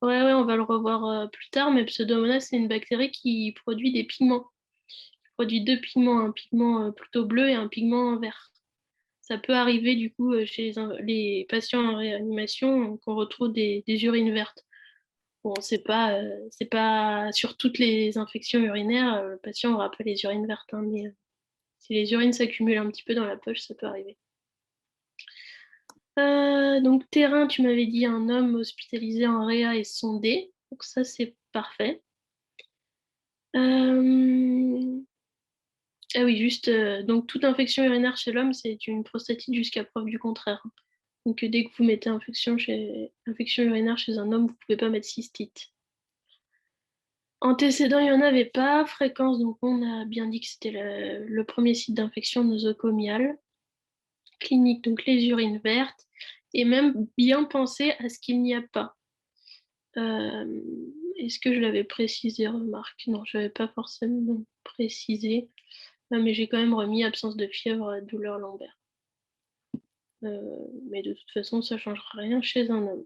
Speaker 1: Ouais, on va le revoir plus tard, mais Pseudomonas, c'est une bactérie qui produit des pigments. Du produit deux pigments, un pigment plutôt bleu et un pigment vert. Ça peut arriver du coup chez les patients en réanimation qu'on retrouve des urines vertes. Bon, c'est pas sur toutes les infections urinaires, le patient n'aura pas les urines vertes, hein, mais si les urines s'accumulent un petit peu dans la poche, ça peut arriver. Donc terrain, tu m'avais dit un homme hospitalisé en réa et sondé. Donc ça, c'est parfait. Ah oui, juste, donc toute infection urinaire chez l'homme, c'est une prostatite jusqu'à preuve du contraire. Donc dès que vous mettez infection urinaire chez un homme, vous ne pouvez pas mettre cystite. Antécédents, il n'y en avait pas. Fréquence, donc on a bien dit que c'était le premier site d'infection nosocomiale. Clinique, donc les urines vertes. Et même bien penser à ce qu'il n'y a pas. Est-ce que je l'avais précisé, remarque? Non, je n'avais pas forcément précisé. Mais j'ai quand même remis absence de fièvre, douleur lombaire. Mais de toute façon, ça ne changera rien chez un homme.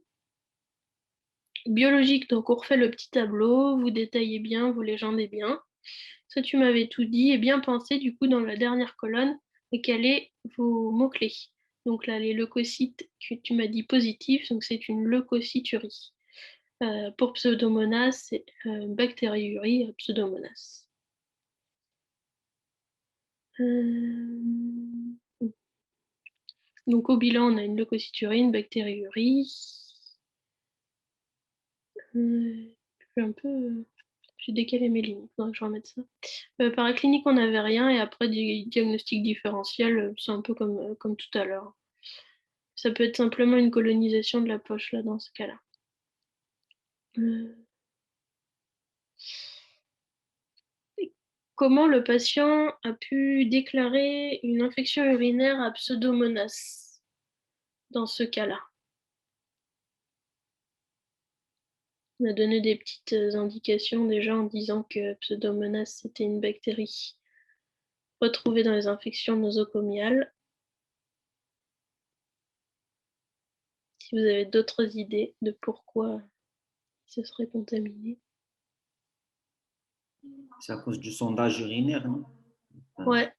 Speaker 1: Biologique, donc on refait le petit tableau, vous détaillez bien, vous légendez bien. Ça, tu m'avais tout dit et bien pensé, du coup, dans la dernière colonne, et quels sont vos mots-clés. Donc là, les leucocytes que tu m'as dit positifs, donc c'est une leucocyturie. Pour Pseudomonas, c'est bactériurie Pseudomonas. Donc au bilan, on a une leucocyturie, une bactériurie. J'ai décalé mes lignes, il faudrait que je remette ça. Paraclinique, on n'avait rien, et après, des diagnostics différentiels, c'est un peu comme tout à l'heure. Ça peut être simplement une colonisation de la poche, là, dans ce cas-là. Comment le patient a pu déclarer une infection urinaire à Pseudomonas dans ce cas-là? On a donné des petites indications déjà en disant que Pseudomonas, c'était une bactérie retrouvée dans les infections nosocomiales. Si vous avez d'autres idées de pourquoi il se serait contaminé.
Speaker 5: C'est à cause du sondage urinaire, non?
Speaker 1: Ouais.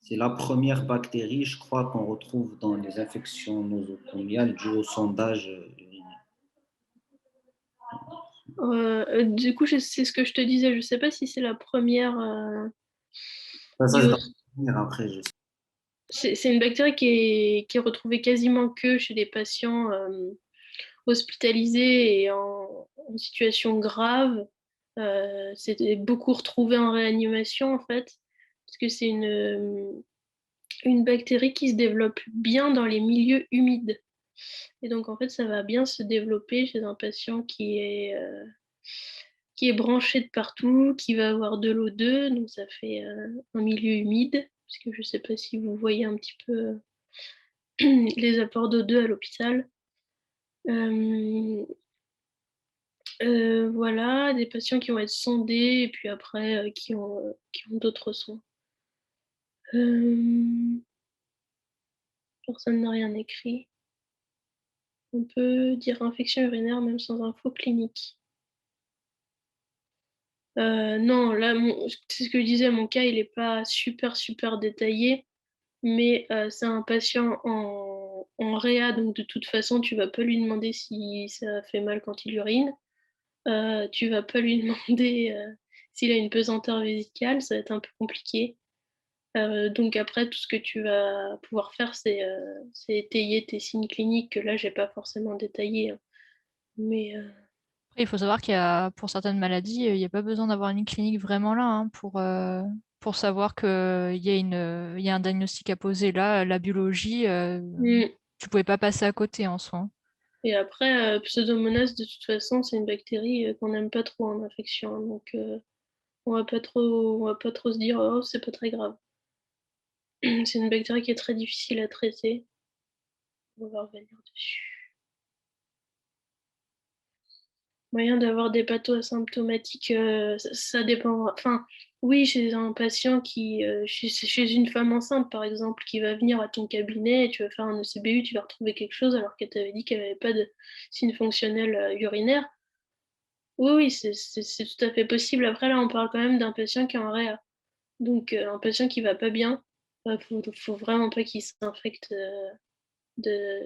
Speaker 5: C'est la première bactérie, je crois, qu'on retrouve dans les infections nosocomiales dues au sondage urinaire.
Speaker 1: Du coup, c'est ce que je te disais. Je ne sais pas si c'est la première.
Speaker 5: Ça, c'est dans la première, après, je sais.
Speaker 1: C'est une bactérie qui est retrouvée quasiment que chez les patients hospitalisés et en situation grave. C'est beaucoup retrouvé en réanimation, en fait, parce que c'est une bactérie qui se développe bien dans les milieux humides. Et donc, en fait, ça va bien se développer chez un patient qui est branché de partout, qui va avoir de l'O2, donc ça fait un milieu humide, parce que je ne sais pas si vous voyez un petit peu les apports d'O2 à l'hôpital. Voilà, des patients qui vont être sondés et puis après qui ont d'autres soins. Personne n'a rien écrit. On peut dire infection urinaire même sans info clinique. Non, là, c'est ce que je disais, mon cas, il n'est pas super, super détaillé, mais c'est un patient en réa, donc de toute façon, tu ne vas pas lui demander si ça fait mal quand il urine. Tu ne vas pas lui demander s'il a une pesanteur vésicale, ça va être un peu compliqué. Donc après, tout ce que tu vas pouvoir faire, c'est étayer tes signes cliniques, que là, je n'ai pas forcément détaillé. Hein. Mais
Speaker 3: Après, il faut savoir qu'il y a, pour certaines maladies, il n'y a pas besoin d'avoir une clinique vraiment là hein, pour savoir qu'il y a un diagnostic à poser. Là, la biologie, tu ne pouvais pas passer à côté en soi.
Speaker 1: Et après, Pseudomonas, de toute façon, c'est une bactérie qu'on n'aime pas trop en infection. Donc, on va pas trop se dire, oh, c'est pas très grave. C'est une bactérie qui est très difficile à traiter. On va revenir dessus. Moyen d'avoir des pathos asymptomatiques, ça dépend. Enfin, oui, chez un patient chez une femme enceinte, par exemple, qui va venir à ton cabinet et tu vas faire un ECBU, tu vas retrouver quelque chose alors qu'elle t'avait dit qu'elle n'avait pas de signe fonctionnel urinaire. Oui, c'est tout à fait possible. Après, là, on parle quand même d'un patient qui est en réa. Donc, un patient qui va pas bien, faut vraiment pas qu'il s'infecte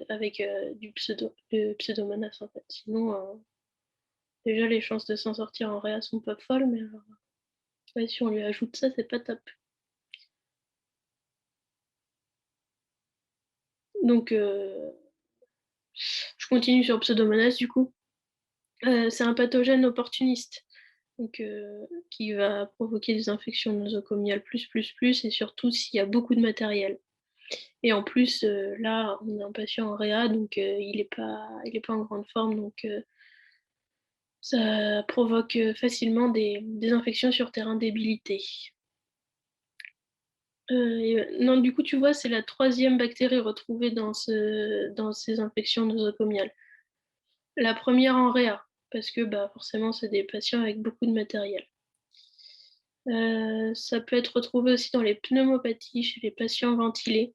Speaker 1: avec le pseudomonas, en fait. Sinon, déjà, les chances de s'en sortir en réa sont pas folles, mais alors, ouais, si on lui ajoute ça, c'est pas top. Donc, je continue sur pseudomonas, du coup. C'est un pathogène opportuniste, donc, qui va provoquer des infections nosocomiales et surtout s'il y a beaucoup de matériel. Et en plus, là, on a un patient en réa, donc il n'est pas en grande forme, donc ça provoque facilement des infections sur terrain débilité. Non, du coup, tu vois, c'est la 3e bactérie retrouvée dans ces infections nosocomiales. La première en réa, parce que bah, forcément, c'est des patients avec beaucoup de matériel. Ça peut être retrouvé aussi dans les pneumopathies chez les patients ventilés.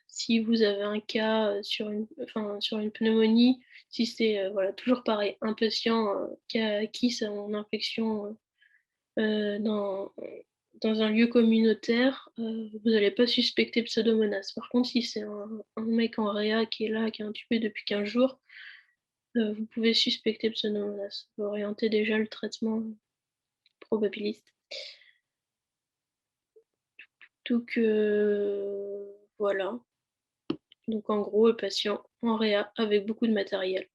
Speaker 1: Si vous avez un cas sur une pneumonie, si c'est voilà, toujours pareil, un patient qui a acquis son infection dans un lieu communautaire, vous n'allez pas suspecter pseudomonas. Par contre, si c'est un mec en réa qui est là, qui est intubé depuis 15 jours, vous pouvez suspecter pseudomonas. Vous orientez déjà le traitement probabiliste. Donc voilà. Donc en gros, le patient en réa avec beaucoup de matériel.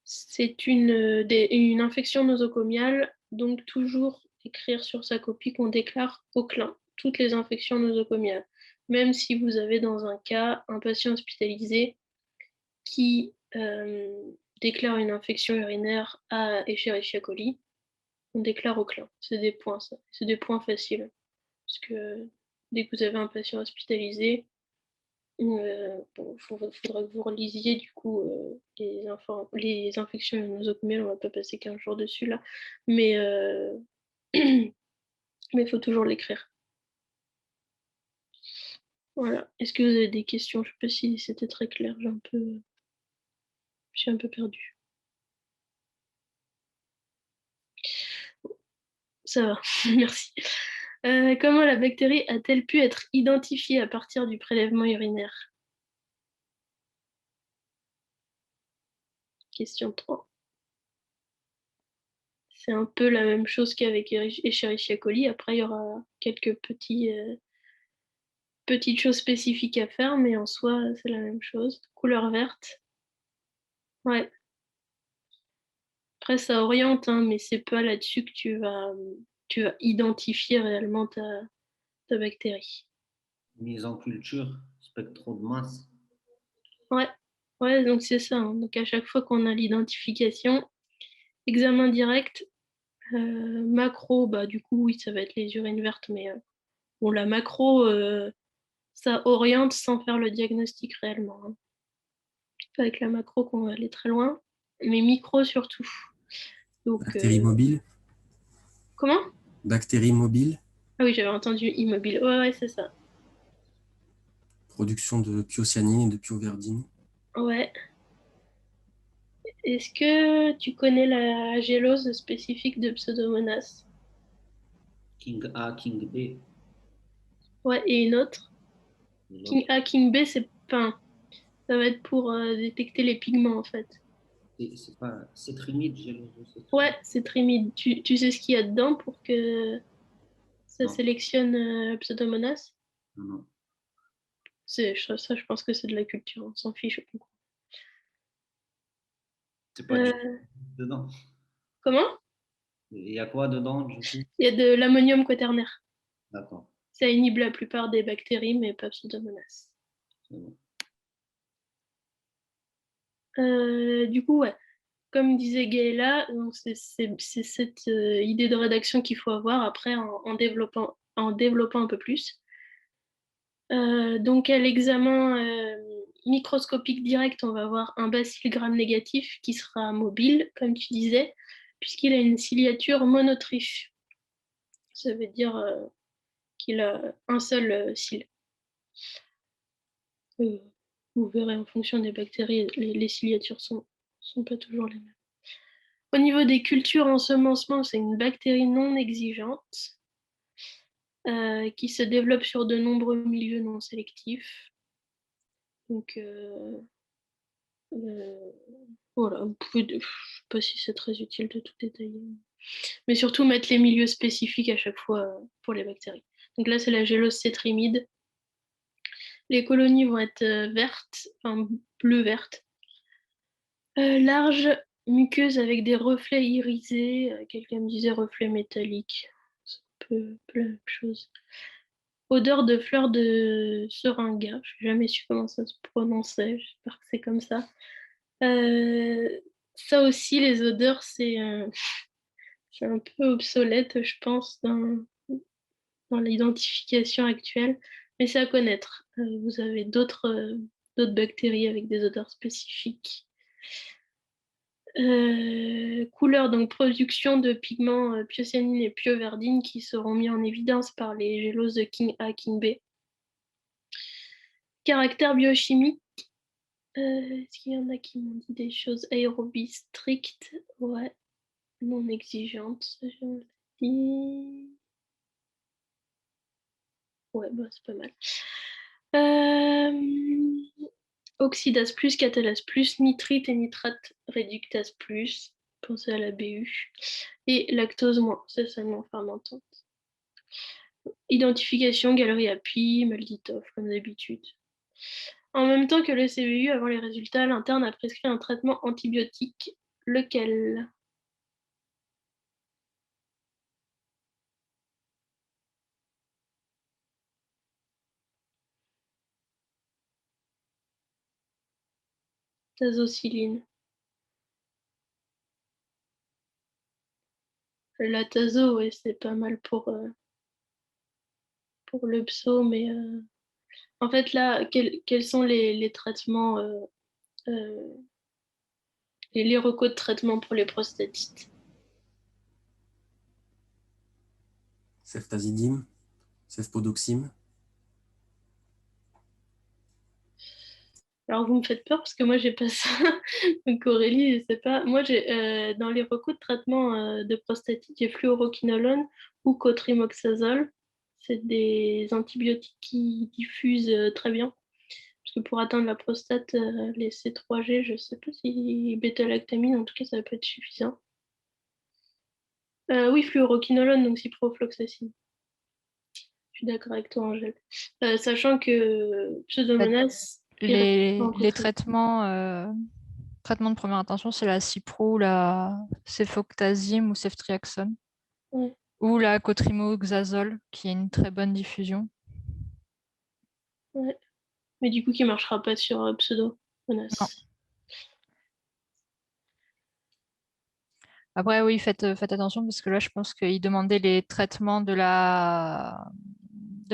Speaker 1: C'est une infection nosocomiale, donc toujours écrire sur sa copie qu'on déclare au clin toutes les infections nosocomiales. Même si vous avez dans un cas un patient hospitalisé qui déclare une infection urinaire à Escherichia coli, on déclare au clin. C'est des points, ça. C'est des points faciles. Parce que dès que vous avez un patient hospitalisé, faudra que vous relisiez du coup les infections nosocomiales, on va pas passer 15 jours dessus là, mais il faut toujours l'écrire. Voilà. Est-ce que vous avez des questions? Je sais pas si c'était très clair, je suis un peu perdue. Ça va, merci. Comment la bactérie a-t-elle pu être identifiée à partir du prélèvement urinaire? Question 3. C'est un peu la même chose qu'avec Escherichia coli. Après, il y aura quelques petites choses spécifiques à faire, mais en soi, c'est la même chose. Couleur verte. Ouais. Après, ça oriente, hein, mais c'est pas là-dessus que tu vas identifier réellement ta bactérie.
Speaker 5: Mise en culture, spectro de masse.
Speaker 1: Ouais. Ouais, donc c'est ça, hein. Donc à chaque fois qu'on a l'identification, examen direct, macro, bah du coup, oui, ça va être les urines vertes, mais bon, la macro, ça oriente sans faire le diagnostic réellement, hein. Avec la macro qu'on va aller très loin, mais micro surtout. Donc,
Speaker 2: Bactéries mobiles.
Speaker 1: comment?
Speaker 2: Bactéries mobiles.
Speaker 1: Ah oui, j'avais entendu immobile. Ouais, c'est ça.
Speaker 2: Production de pyocyanine et de pyoverdine.
Speaker 1: Ouais. Est-ce que tu connais la gélose spécifique de Pseudomonas?
Speaker 5: King A, King B.
Speaker 1: Ouais, et une autre. King A, King B, c'est pas. Ça va être pour détecter les pigments en fait.
Speaker 5: C'est pas cétrimide,
Speaker 1: Ouais, c'est trimide. Tu sais ce qu'il y a dedans pour que ça
Speaker 5: Non.
Speaker 1: sélectionne Pseudomonas?
Speaker 5: Non.
Speaker 1: Ça, je pense que c'est de la culture, on s'en fiche.
Speaker 5: C'est pas du dedans.
Speaker 1: Comment?
Speaker 5: Il y a quoi dedans, du coup?
Speaker 1: Il y a de l'ammonium quaternaire.
Speaker 5: D'accord.
Speaker 1: Ça inhibe la plupart des bactéries, mais pas Pseudomonas.
Speaker 5: C'est bon.
Speaker 1: Du coup, ouais, comme disait Gaëla, c'est cette idée de rédaction qu'il faut avoir après en développant un peu plus. Donc, à l'examen microscopique direct, on va avoir un bacille gram négatif qui sera mobile, comme tu disais, puisqu'il a une ciliature monotriche. Ça veut dire qu'il a un seul cil. Vous verrez en fonction des bactéries, les ciliatures sont pas toujours les mêmes. Au niveau des cultures, ensemencement, c'est une bactérie non exigeante qui se développe sur de nombreux milieux non sélectifs. Donc, voilà, je ne sais pas si c'est très utile de tout détailler. Mais surtout mettre les milieux spécifiques à chaque fois pour les bactéries. Donc là, c'est la gélose cétrimide. Les colonies vont être vertes, enfin bleu-vertes. Larges, muqueuses avec des reflets irisés. Quelqu'un me disait reflets métalliques. C'est un peu la même chose. Odeur de fleurs de seringa. Je n'ai jamais su comment ça se prononçait. J'espère que c'est comme ça. Ça aussi, les odeurs, c'est un peu obsolète, je pense, dans l'identification actuelle. Mais c'est à connaître. Vous avez d'autres bactéries avec des odeurs spécifiques. Couleur, donc production de pigments pyocyanine et pyoverdine qui seront mis en évidence par les géloses de King A, King B. Caractère biochimique, est-ce qu'il y en a qui m'ont dit des choses? Aérobie stricte, ouais, non exigeante, ça je l'ai dit. Ouais, bah, c'est pas mal. Oxydase plus, catalase plus, nitrite et nitrate réductase plus. Pensez à la BU. Et lactose moins, c'est seulement fermentante. Identification, galerie API, Malditov, comme d'habitude. En même temps que le CVU, avant les résultats, l'interne a prescrit un traitement antibiotique. Lequel? Tazocilline. La tazo, ouais, c'est pas mal pour le pso, mais en fait, là, quels sont les traitements, les recos de traitement pour les prostatites?
Speaker 2: Ceftazidime, cefpodoxime.
Speaker 1: Alors, vous me faites peur parce que moi, j'ai pas ça. Donc, Aurélie, je sais pas. Moi, j'ai dans les recours de traitement de prostatite, j'ai fluoroquinolone ou cotrimoxazole. C'est des antibiotiques qui diffusent très bien. Parce que pour atteindre la prostate, les C3G, je sais pas si bêta-lactamine, en tout cas, ça va pas être suffisant. Oui, fluoroquinolone, donc ciprofloxacine. Je suis d'accord avec toi, Angèle. Sachant que Pseudomonas
Speaker 3: Les traitements, traitements de première intention, c'est la cipro, la cefoctazime ou ceftriaxone,
Speaker 1: ouais.
Speaker 3: ou la cotrimoxazole, qui a une très bonne diffusion.
Speaker 1: Ouais. Mais du coup, qui marchera pas sur Pseudomonas.
Speaker 3: Non. Après, oui, faites attention parce que là, je pense qu'il demandait les traitements de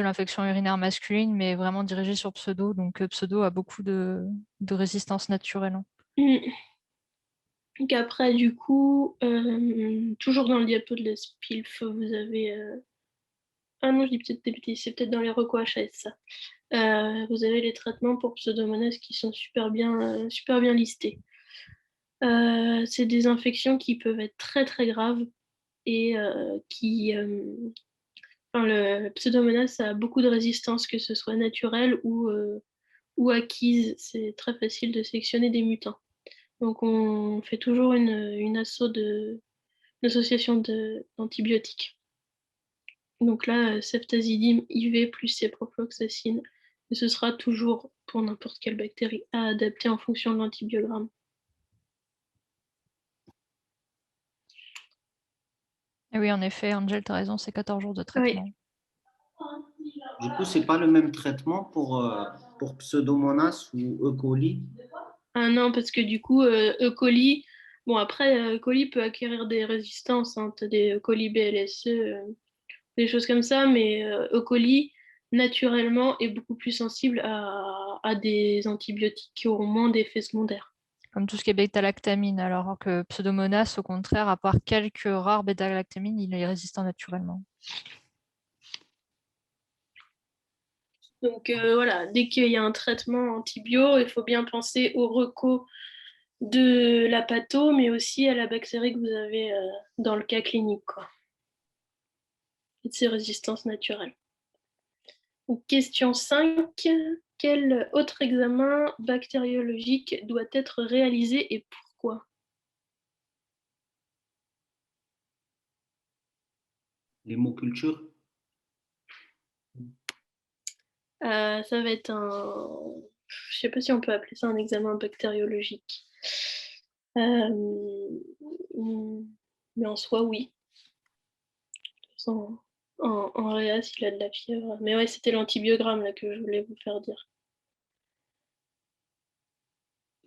Speaker 3: l'infection urinaire masculine, mais vraiment dirigés sur pseudo. Donc, pseudo a beaucoup de résistance naturelle. Hein.
Speaker 1: Donc après, du coup, toujours dans le diapo de la SPILF, vous avez... Ah non, je dis peut-être des bêtises, c'est peut-être dans les recos HS, ça. Vous avez les traitements pour Pseudomonas qui sont super bien listés. C'est des infections qui peuvent être très très graves et enfin, le Pseudomonas a beaucoup de résistance, que ce soit naturelle ou acquise. C'est très facile de sélectionner des mutants. Donc on fait toujours une association d'antibiotiques. Donc là, ceftazidime IV plus ciprofloxacine. Et ce sera toujours pour n'importe quelle bactérie à adapter en fonction de l'antibiogramme.
Speaker 3: Et oui, en effet, Angel, tu as raison, c'est 14 jours de traitement.
Speaker 1: Oui.
Speaker 5: Du coup, c'est pas le même traitement pour Pseudomonas ou E. coli?
Speaker 1: Ah non, parce que du coup, E. coli, bon après, E. coli peut acquérir des résistances, hein. Tu as des E. coli BLSE, des choses comme ça, mais E. coli, naturellement, est beaucoup plus sensible à des antibiotiques qui auront moins d'effets secondaires.
Speaker 3: Comme tout ce qui est bêta-lactamine, alors que Pseudomonas, au contraire, à part quelques rares bêta-lactamines, il est résistant naturellement.
Speaker 1: Donc voilà, dès qu'il y a un traitement antibio, il faut bien penser au recours de la patho, mais aussi à la bactérie que vous avez dans le cas clinique, quoi. Et de ses résistances naturelles. Donc, question 5. Quel autre examen bactériologique doit être réalisé et pourquoi?
Speaker 5: L'hémoculture.
Speaker 1: Ça va être un... Je sais pas si on peut appeler ça un examen bactériologique. Mais en soi, oui. En réa, s'il a de la fièvre. Mais ouais, c'était l'antibiogramme là, que je voulais vous faire dire.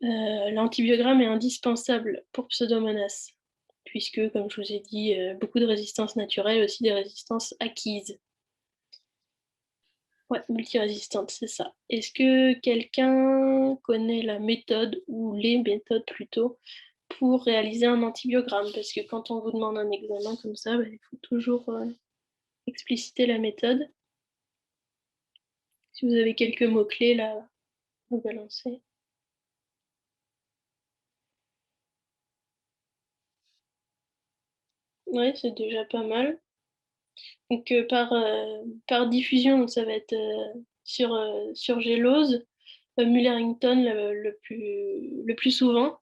Speaker 1: L'antibiogramme est indispensable pour Pseudomonas, puisque, comme je vous ai dit, beaucoup de résistances naturelles et aussi des résistances acquises. Ouais, multirésistante, c'est ça. Est-ce que quelqu'un connaît la méthode, ou les méthodes plutôt, pour réaliser un antibiogramme? Parce que quand on vous demande un examen comme ça, il faut toujours expliciter la méthode. Si vous avez quelques mots-clés là, à balancer. Ouais, c'est déjà pas mal. Donc par diffusion, donc ça va être sur gélose, Muller-Huntington le plus souvent.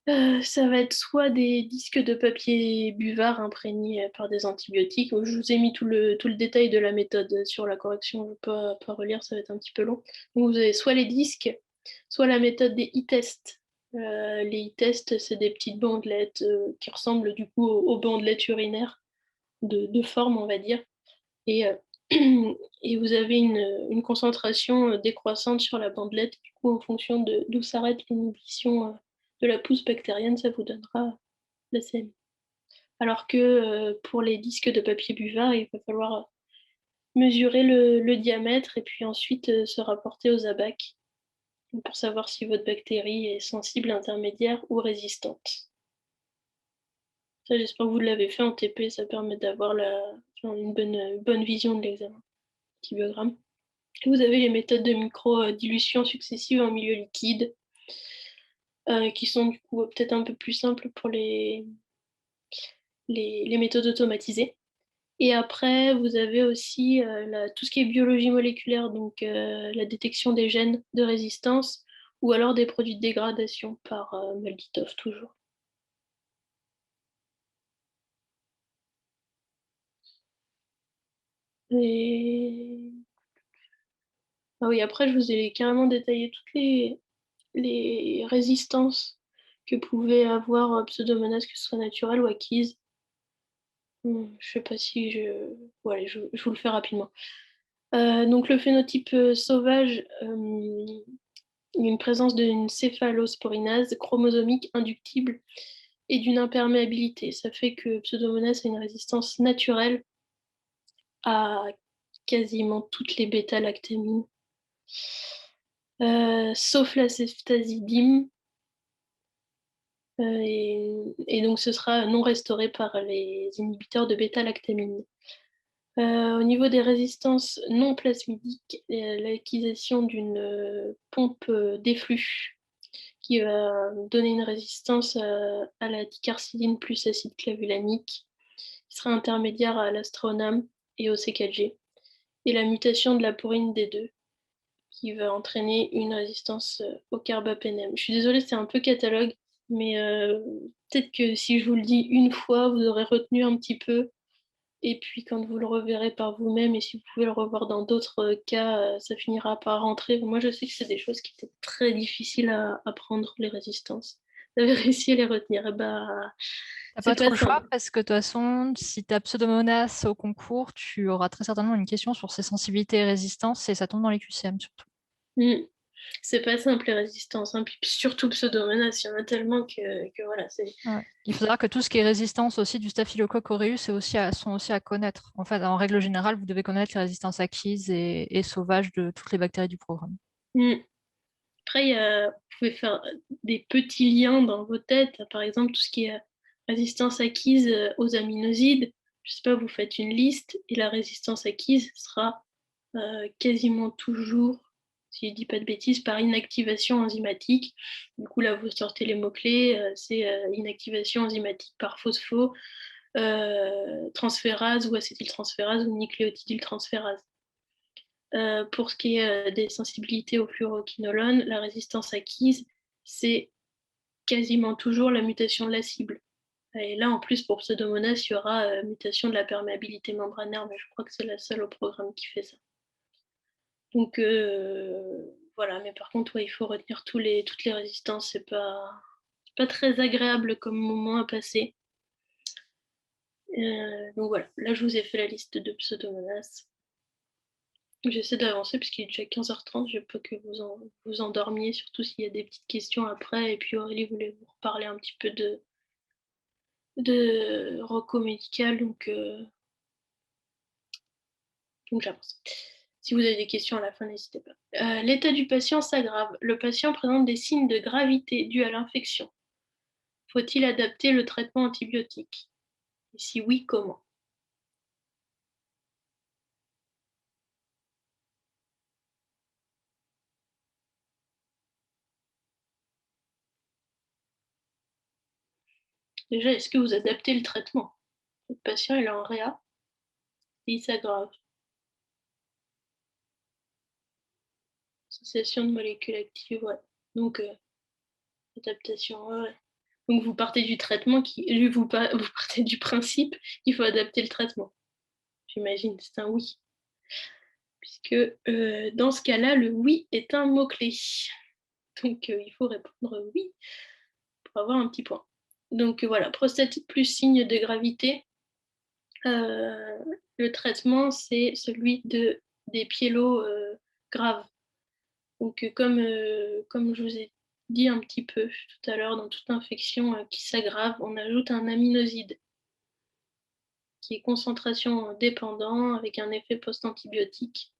Speaker 1: Ça va être soit des disques de papier buvard imprégnés par des antibiotiques. Je vous ai mis tout le détail de la méthode sur la correction, je ne vais pas relire, ça va être un petit peu long. Donc vous avez soit les disques, soit la méthode des e-tests. Les e-tests, c'est des petites bandelettes qui ressemblent du coup aux bandelettes urinaires de forme, on va dire. Et, et vous avez une concentration décroissante sur la bandelette. Du coup, en fonction d'où s'arrête l'inhibition de la pousse bactérienne, ça vous donnera la CMI. Alors que pour les disques de papier buvard, il va falloir mesurer le diamètre et puis ensuite se rapporter aux ABAC pour savoir si votre bactérie est sensible, intermédiaire ou résistante. Ça, j'espère que vous l'avez fait en TP, ça permet d'avoir une bonne vision de l'examen. Antibiogramme. Vous avez les méthodes de micro-dilution successives en milieu liquide, qui sont du coup peut-être un peu plus simples pour les méthodes automatisées. Et après, vous avez aussi tout ce qui est biologie moléculaire, donc la détection des gènes de résistance ou alors des produits de dégradation par Malditov toujours. Et... Ah oui, après, je vous ai carrément détaillé toutes les résistances que pouvait avoir Pseudomonas, que ce soit naturelle ou acquise. Je sais pas si je... Bon, allez, je vous le fais rapidement. Donc le phénotype sauvage, une présence d'une céphalosporinase chromosomique inductible et d'une imperméabilité. Ça fait que Pseudomonas a une résistance naturelle à quasiment toutes les bêta-lactamines, sauf la ceftazidime. Et donc ce sera non restauré par les inhibiteurs de bêta-lactamine. Au niveau des résistances non plasmidiques, l'acquisition d'une pompe d'efflux qui va donner une résistance à la dicarcidine plus acide clavulanique, qui sera intermédiaire à l'astronam et au C4G, et la mutation de la porine D2, qui va entraîner une résistance au carbapénem. Je suis désolée, c'est un peu catalogue, mais peut-être que si je vous le dis une fois, vous aurez retenu un petit peu. Et puis quand vous le reverrez par vous-même et si vous pouvez le revoir dans d'autres cas, ça finira par rentrer. Moi, je sais que c'est des choses qui étaient très difficiles à apprendre, les résistances. Vous avez réussi à les retenir.
Speaker 3: T'as
Speaker 1: C'est
Speaker 3: pas trop
Speaker 1: pas
Speaker 3: le choix
Speaker 1: simple.
Speaker 3: parce que de toute façon, si tu as Pseudomonas au concours, tu auras très certainement une question sur ses sensibilités et résistances et ça tombe dans les QCM surtout.
Speaker 1: Mm. C'est pas simple les résistances, hein. Puis surtout Pseudomonas, il y en a tellement que voilà, c'est.
Speaker 3: Ouais. Il faut savoir que tout ce qui est résistance aussi du Staphylocoque aureus sont aussi à connaître. En fait, en règle générale, vous devez connaître les résistances acquises et sauvages de toutes les bactéries du programme.
Speaker 1: Mm. Après, vous pouvez faire des petits liens dans vos têtes. Par exemple, tout ce qui est résistance acquise aux aminosides. Je sais pas, vous faites une liste et la résistance acquise sera quasiment toujours si je ne dis pas de bêtises, par inactivation enzymatique. Du coup, là, vous sortez les mots-clés, c'est inactivation enzymatique par phospho, transférase ou acétyltransférase ou nucléotidyltransférase. Pour ce qui est des sensibilités au fluoroquinolone, la résistance acquise, c'est quasiment toujours la mutation de la cible. Et là, en plus, pour Pseudomonas, il y aura mutation de la perméabilité membranaire, mais je crois que c'est la seule au programme qui fait ça. Donc, voilà, mais par contre, ouais, il faut retenir toutes les résistances, c'est pas très agréable comme moment à passer. Donc voilà, là, je vous ai fait la liste de Pseudomonas. J'essaie d'avancer parce qu'il est déjà 15h30, je veux pas que vous endormiez, surtout s'il y a des petites questions après. Et puis Aurélie voulait vous reparler un petit peu de reco médical, donc j'avance. Si vous avez des questions à la fin, n'hésitez pas. L'état du patient s'aggrave. Le patient présente des signes de gravité dus à l'infection. Faut-il adapter le traitement antibiotique? Et si oui, comment? Déjà, est-ce que vous adaptez le traitement? Votre patient il est en réa et il s'aggrave. Association de molécules actives, ouais. Donc, adaptation, ouais. Donc, vous partez du traitement, vous partez du principe qu'il faut adapter le traitement. J'imagine, c'est un oui. Puisque dans ce cas-là, le oui est un mot-clé. Donc, il faut répondre oui pour avoir un petit point. Donc, voilà, prostatite plus signe de gravité. Le traitement, c'est celui des pyélos graves. Donc, comme je vous ai dit un petit peu tout à l'heure, dans toute infection qui s'aggrave, on ajoute un aminoside qui est concentration dépendant avec un effet post-antibiotique.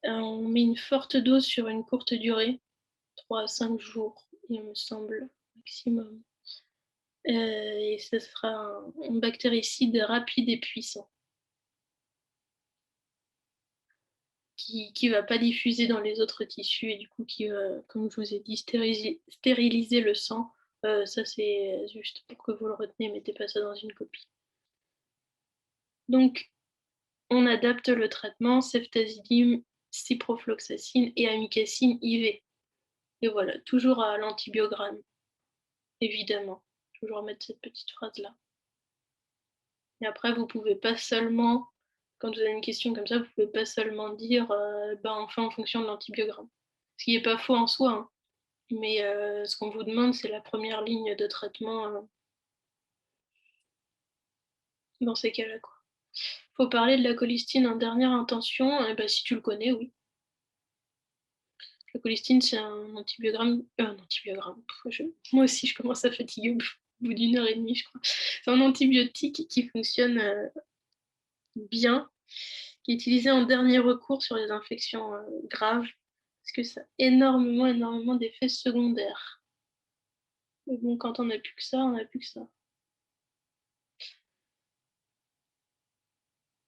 Speaker 1: On met une forte dose sur une courte durée, 3 à 5 jours, il me semble, maximum. Et ce sera un bactéricide rapide et puissant. Qui ne va pas diffuser dans les autres tissus et du coup qui va, comme je vous ai dit, stériliser le sang. Ça, c'est juste pour que vous le reteniez, mettez pas ça dans une copie. Donc, on adapte le traitement, ceftazidime, ciprofloxacine et amikacine IV. Et voilà, toujours à l'antibiogramme, évidemment. Toujours mettre cette petite phrase-là. Et après, vous pouvez pas seulement, quand vous avez une question comme ça, vous pouvez pas seulement dire on fait en fonction de l'antibiogramme. Ce qui n'est pas faux en soi, hein. Mais ce qu'on vous demande, c'est la première ligne de traitement dans ces cas-là. Il faut parler de la colistine en dernière intention. Et si tu le connais, oui. La colistine, c'est un antibiogramme. Moi aussi, je commence à fatiguer au bout d'une heure et demie, je crois. C'est un antibiotique qui fonctionne bien, qui est utilisé en dernier recours sur les infections graves, parce que ça a énormément d'effets secondaires. Mais bon, quand on n'a plus que ça, on n'a plus que ça.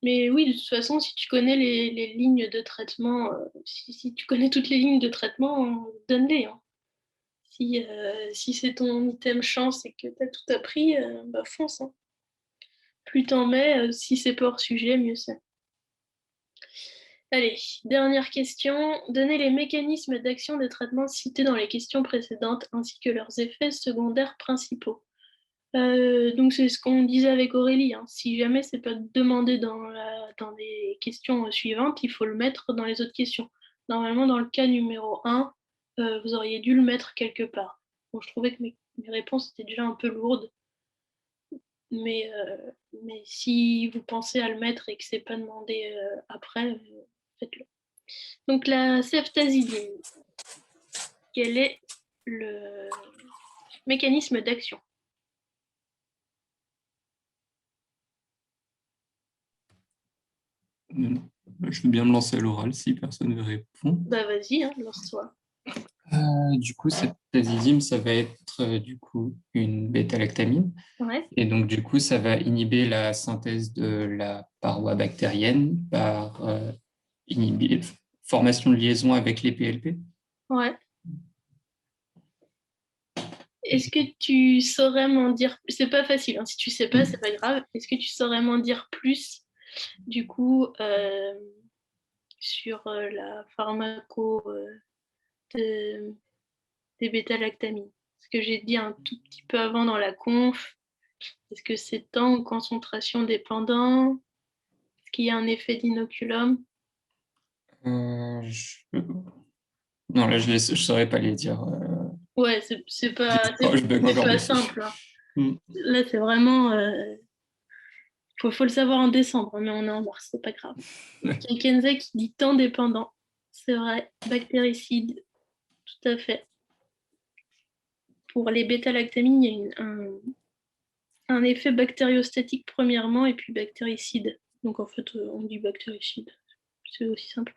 Speaker 1: Mais oui, de toute façon, si tu connais les lignes de traitement, si tu connais toutes les lignes de traitement, donne-les, hein. Si c'est ton item chance et que tu as tout appris, fonce, hein. Plus t'en mets, si c'est pas hors sujet, mieux c'est. Allez, dernière question. Donnez les mécanismes d'action des traitements cités dans les questions précédentes ainsi que leurs effets secondaires principaux. Donc c'est ce qu'on disait avec Aurélie, hein. Si jamais c'est pas demandé dans les questions suivantes, il faut le mettre dans les autres questions. Normalement, dans le cas numéro 1, vous auriez dû le mettre quelque part. Bon, je trouvais que mes réponses étaient déjà un peu lourdes, mais si vous pensez à le mettre et que c'est pas demandé après, faites-le. Donc la ceftazidime, quel est le mécanisme d'action?
Speaker 6: Je veux bien me lancer à l'oral si personne ne répond.
Speaker 1: Vas-y, hein, lance-toi.
Speaker 6: Du coup, ceftazidime, ça va être du coup une bêta-lactamine.
Speaker 1: Ouais.
Speaker 6: Et donc, du coup, ça va inhiber la synthèse de la paroi bactérienne par formation de liaison avec les PLP.
Speaker 1: Ouais. Est-ce que tu saurais m'en dire... C'est pas facile, hein. Si tu sais pas, c'est pas grave. Est-ce que tu saurais m'en dire plus, du coup, sur la pharmaco des bêta-lactamines? Ce que j'ai dit un tout petit peu avant dans la conf. Est-ce que c'est temps ou concentration dépendant? Est-ce qu'il y a un effet d'inoculum?
Speaker 6: Non, là, je saurais pas les dire.
Speaker 1: Ouais, c'est pas,
Speaker 6: Je bug
Speaker 1: c'est
Speaker 6: encore
Speaker 1: pas
Speaker 6: des
Speaker 1: simple, hein.
Speaker 6: Mm.
Speaker 1: Là, c'est vraiment... faut le savoir en décembre, mais on est en mars, c'est pas grave. Il y a Kenza qui dit temps dépendant. C'est vrai, bactéricide, tout à fait. Pour les bêta-lactamines, il y a un effet bactériostatique premièrement et puis bactéricide. Donc en fait, on dit bactéricide. C'est aussi simple.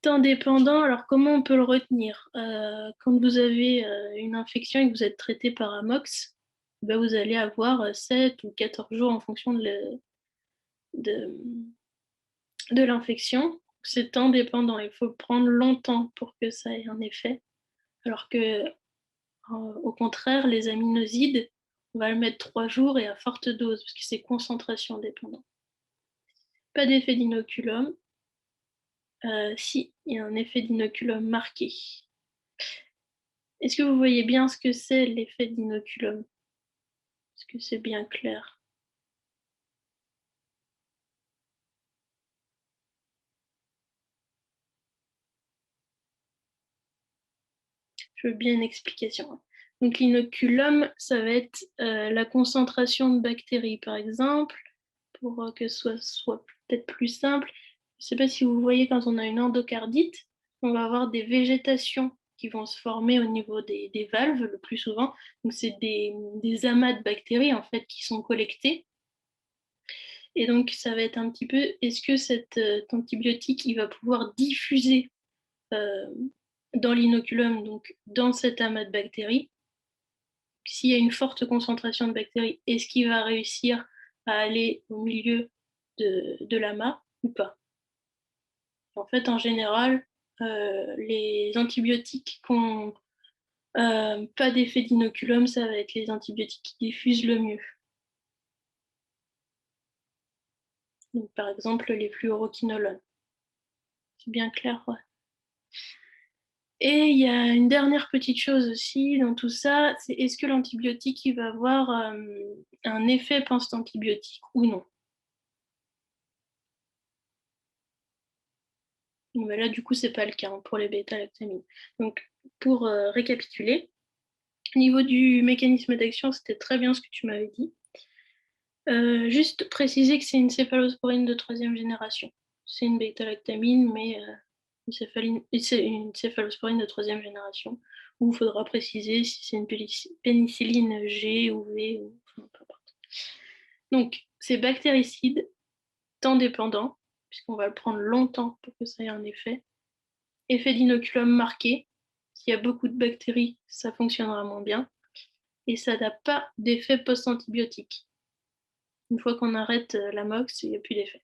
Speaker 1: Temps dépendant, alors comment on peut le retenir? Quand vous avez une infection et que vous êtes traité par Amox, ben vous allez avoir 7 ou 14 jours en fonction de l'infection. C'est temps dépendant. Il faut prendre longtemps pour que ça ait un effet. Alors que, au contraire, les aminosides, on va le mettre 3 jours et à forte dose, parce que c'est concentration dépendant. Pas d'effet d'inoculum. Si, il y a un effet d'inoculum marqué. Est-ce que vous voyez bien ce que c'est l'effet d'inoculum? Est-ce que c'est bien clair? Je veux bien une explication. Donc l'inoculum, ça va être la concentration de bactéries, par exemple, pour que ce soit peut-être plus simple. Je ne sais pas si vous voyez, quand on a une endocardite, on va avoir des végétations qui vont se former au niveau des valves le plus souvent. Donc c'est des amas de bactéries en fait qui sont collectées. Et donc ça va être un petit peu, est-ce que cet antibiotique il va pouvoir diffuser dans l'inoculum, donc dans cet amas de bactéries? S'il y a une forte concentration de bactéries, est-ce qu'il va réussir à aller au milieu de l'amas ou pas? En fait, en général, les antibiotiques qui n'ont pas d'effet d'inoculum, ça va être les antibiotiques qui diffusent le mieux. Donc, par exemple, les fluoroquinolones. C'est bien clair, ouais. Et il y a une dernière petite chose aussi dans tout ça, c'est est-ce que l'antibiotique il va avoir un effet post-antibiotique ou non? Donc, là, du coup, c'est pas le cas pour les bêta-lactamines. Donc, pour récapituler, au niveau du mécanisme d'action, c'était très bien ce que tu m'avais dit. Juste préciser que c'est une céphalosporine de 3e génération. C'est une bêta-lactamine, mais c'est une céphalosporine de 3e génération, où il faudra préciser si c'est une pénicilline G ou V, ou enfin, peu importe. Donc, c'est bactéricide, temps dépendant, puisqu'on va le prendre longtemps pour que ça ait un effet. Effet d'inoculum marqué. S'il y a beaucoup de bactéries, ça fonctionnera moins bien. Et ça n'a pas d'effet post-antibiotique. Une fois qu'on arrête l'Amox, il n'y a plus d'effet.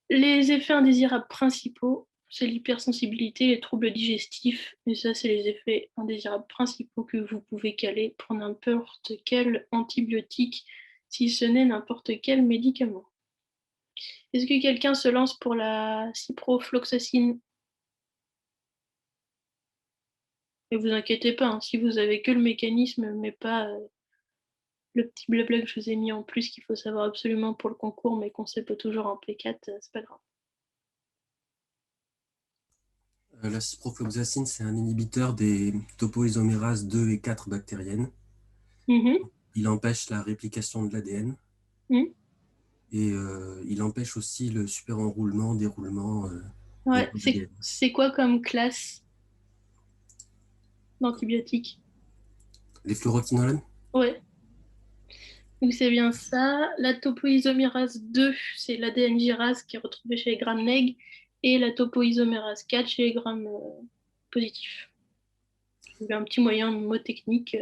Speaker 1: Les effets indésirables principaux, c'est l'hypersensibilité et les troubles digestifs. Et ça, c'est les effets indésirables principaux que vous pouvez caler pour n'importe quel antibiotique, si ce n'est n'importe quel médicament. Est-ce que quelqu'un se lance pour la ciprofloxacine? Et vous inquiétez pas, hein, si vous avez que le mécanisme, mais pas le petit blabla que je vous ai mis en plus qu'il faut savoir absolument pour le concours, mais qu'on sait pas toujours en P4, c'est pas grave.
Speaker 2: La ciprofloxacine, c'est un inhibiteur des topoisomérases 2 et 4 bactériennes. Il empêche la réplication de l'ADN. Et il empêche aussi le super-enroulement, déroulement.
Speaker 1: Ouais, c'est quoi comme classe d'antibiotiques?
Speaker 2: Les fluoroquinolones?
Speaker 1: Ouais. Donc c'est bien ça. La topoisomérase 2, c'est l'ADN gyrase qui est retrouvé chez les grammes neg, et la topoisomérase 4 chez les grammes positifs. Il y a un petit moyen mnémotechnique.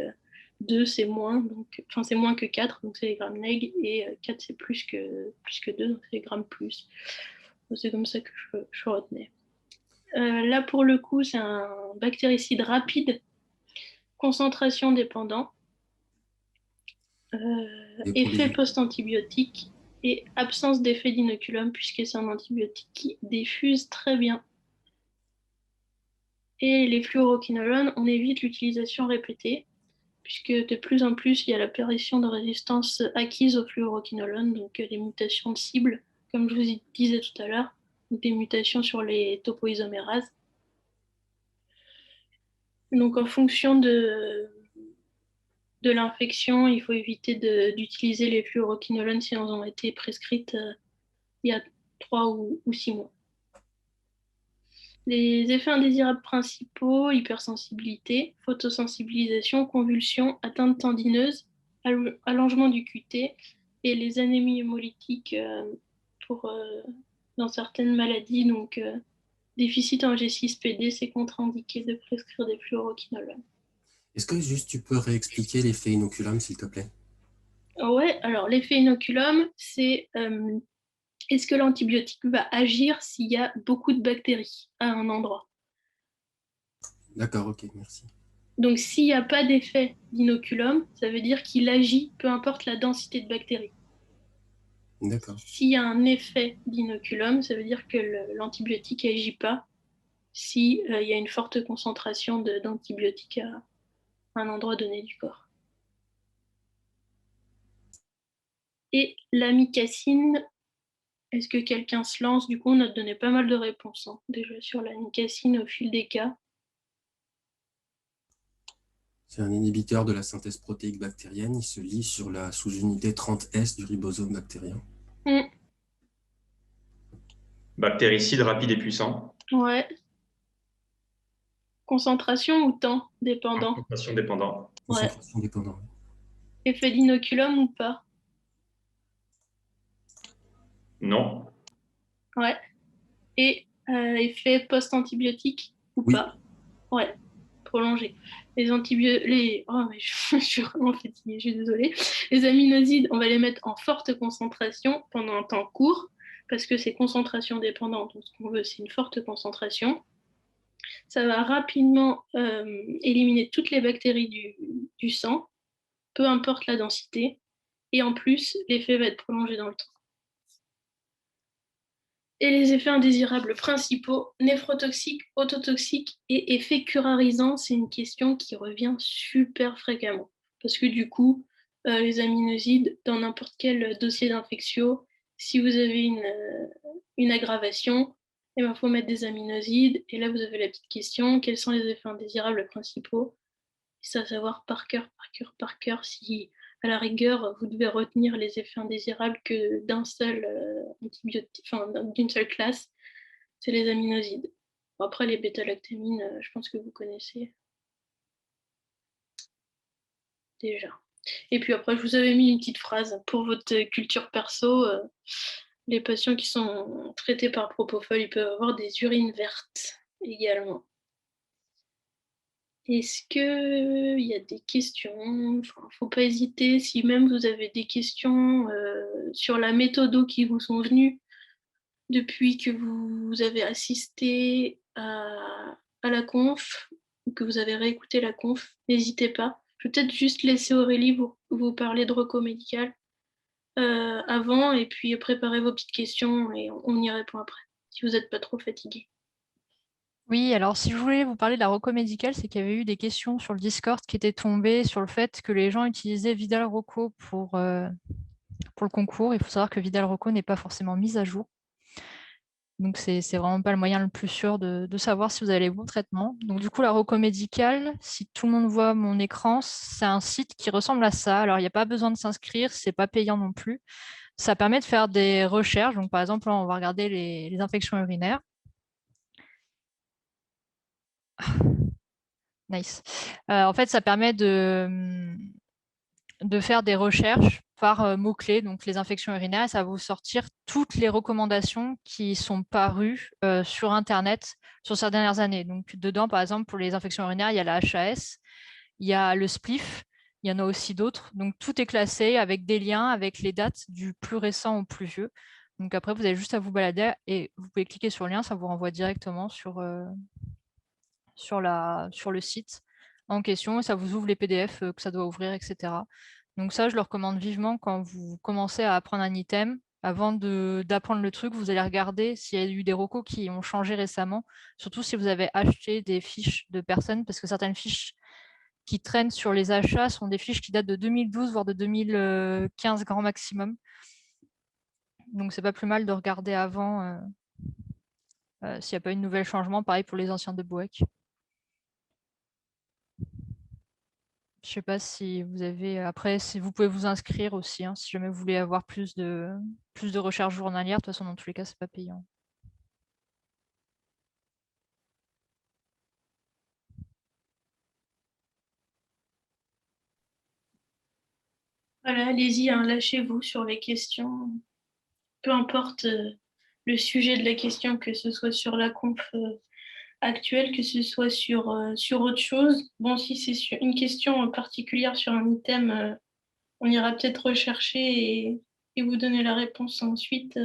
Speaker 1: 2 c'est moins, donc, enfin c'est moins que 4, donc c'est les grammes neg, et 4 c'est plus que 2, donc c'est les grammes plus. C'est comme ça que je retenais. Là, pour le coup, c'est un bactéricide rapide, concentration dépendant, effet post-antibiotique et absence d'effet d'inoculum, puisque c'est un antibiotique qui diffuse très bien. Et les fluoroquinolones, on évite l'utilisation répétée, puisque de plus en plus, il y a l'apparition de résistance acquise aux fluoroquinolones, donc des mutations de cible, comme je vous disais tout à l'heure, des mutations sur les topoisomérases. Donc, en fonction de l'infection, il faut éviter d'utiliser les fluoroquinolones si elles ont été prescrites il y a 3 ou 6 mois. Les effets indésirables principaux, hypersensibilité, photosensibilisation, convulsions, atteinte tendineuse, allongement du QT et les anémies hémolytiques dans certaines maladies, donc déficit en G6PD, c'est contre-indiqué de prescrire des fluoroquinolones.
Speaker 2: Est-ce que juste tu peux réexpliquer l'effet inoculum, s'il te plaît?
Speaker 1: Ouais, alors l'effet inoculum, c'est est-ce que l'antibiotique va agir s'il y a beaucoup de bactéries à un endroit?
Speaker 2: D'accord, ok, merci.
Speaker 1: Donc s'il n'y a pas d'effet d'inoculum, ça veut dire qu'il agit peu importe la densité de bactéries.
Speaker 2: D'accord.
Speaker 1: S'il y a un effet d'inoculum, ça veut dire que l'antibiotique n'agit pas s'il y a une forte concentration d'antibiotiques à un endroit donné du corps. Et l'amicacine, est-ce que quelqu'un se lance? Du coup, on a donné pas mal de réponses déjà sur l'amicacine au fil des cas.
Speaker 2: C'est un inhibiteur de la synthèse protéique bactérienne. Il se lie sur la sous-unité 30S du ribosome bactérien.
Speaker 7: Bactéricide rapide et puissant.
Speaker 1: Ouais. Concentration ou temps dépendant?
Speaker 7: Concentration dépendant.
Speaker 1: Ouais.
Speaker 2: Concentration dépendant.
Speaker 1: Effet d'inoculum ou pas?
Speaker 7: Non.
Speaker 1: Ouais. Et effet post-antibiotique ou pas? Ouais. Prolongé. Les antibiotiques, oh, mais je suis vraiment fatiguée, je suis désolée. Les aminosides, on va les mettre en forte concentration pendant un temps court, parce que c'est concentration dépendante. Donc, ce qu'on veut, c'est une forte concentration. Ça va rapidement éliminer toutes les bactéries du sang, peu importe la densité. Et en plus, l'effet va être prolongé dans le temps. Et les effets indésirables principaux, néphrotoxiques, ototoxiques et effets curarisants, c'est une question qui revient super fréquemment. Parce que du coup, les aminosides, dans n'importe quel dossier d'infectio, si vous avez une aggravation, il faut mettre des aminosides. Et là, vous avez la petite question, quels sont les effets indésirables principaux? Et ça, savoir par cœur, si à la rigueur, vous devez retenir les effets indésirables que d'un seul antibiotique, enfin d'une seule classe, c'est les aminosides. Bon, après, les bêta-lactamines, je pense que vous connaissez déjà. Et puis après, je vous avais mis une petite phrase pour votre culture perso. Les patients qui sont traités par propofol, ils peuvent avoir des urines vertes également. Est-ce qu'il y a des questions? Il ne faut pas hésiter. Si même vous avez des questions sur la méthode qui vous sont venues depuis que vous avez assisté à la conf ou que vous avez réécouté la conf, n'hésitez pas. Je vais peut-être juste laisser Aurélie vous parler de reco médical avant et puis préparer vos petites questions et on y répond après, si vous n'êtes pas trop fatigué.
Speaker 3: Oui, alors si je voulais vous parler de la reco médicale, c'est qu'il y avait eu des questions sur le Discord qui étaient tombées sur le fait que les gens utilisaient Vidal Rocco pour le concours. Il faut savoir que Vidal Rocco n'est pas forcément mise à jour. Donc, c'est vraiment pas le moyen le plus sûr de savoir si vous avez les bons traitements. Donc, du coup, la reco médicale, si tout le monde voit mon écran, c'est un site qui ressemble à ça. Alors, il n'y a pas besoin de s'inscrire, c'est pas payant non plus. Ça permet de faire des recherches. Donc, par exemple, là, on va regarder les infections urinaires. Nice. En fait, ça permet de faire des recherches par mots-clés, donc les infections urinaires, et ça va vous sortir toutes les recommandations qui sont parues sur Internet sur ces dernières années. Donc, dedans, par exemple, pour les infections urinaires, il y a la HAS, il y a le spliff, il y en a aussi d'autres. Donc, tout est classé avec des liens, avec les dates du plus récent au plus vieux. Donc après, vous avez juste à vous balader et vous pouvez cliquer sur le lien, ça vous renvoie directement sur le site en question et ça vous ouvre les PDF que ça doit ouvrir, etc. Donc ça, je le recommande vivement quand vous commencez à apprendre un item. Avant d'apprendre le truc, vous allez regarder s'il y a eu des recos qui ont changé récemment, surtout si vous avez acheté des fiches de personnes, parce que certaines fiches qui traînent sur les achats sont des fiches qui datent de 2012, voire de 2015 grand maximum. Donc c'est pas plus mal de regarder avant s'il n'y a pas eu de nouvel changement, pareil pour les anciens de Boeck. Je ne sais pas si vous avez. Après, si vous pouvez vous inscrire aussi, hein, si jamais vous voulez avoir plus de recherches journalières. De toute façon, dans tous les cas, ce n'est pas payant.
Speaker 1: Voilà, allez-y, hein, lâchez-vous sur les questions. Peu importe le sujet de la question, que ce soit sur la conf actuelle, que ce soit sur autre chose. Bon, si c'est sur une question particulière sur un item, on ira peut-être rechercher et vous donner la réponse ensuite.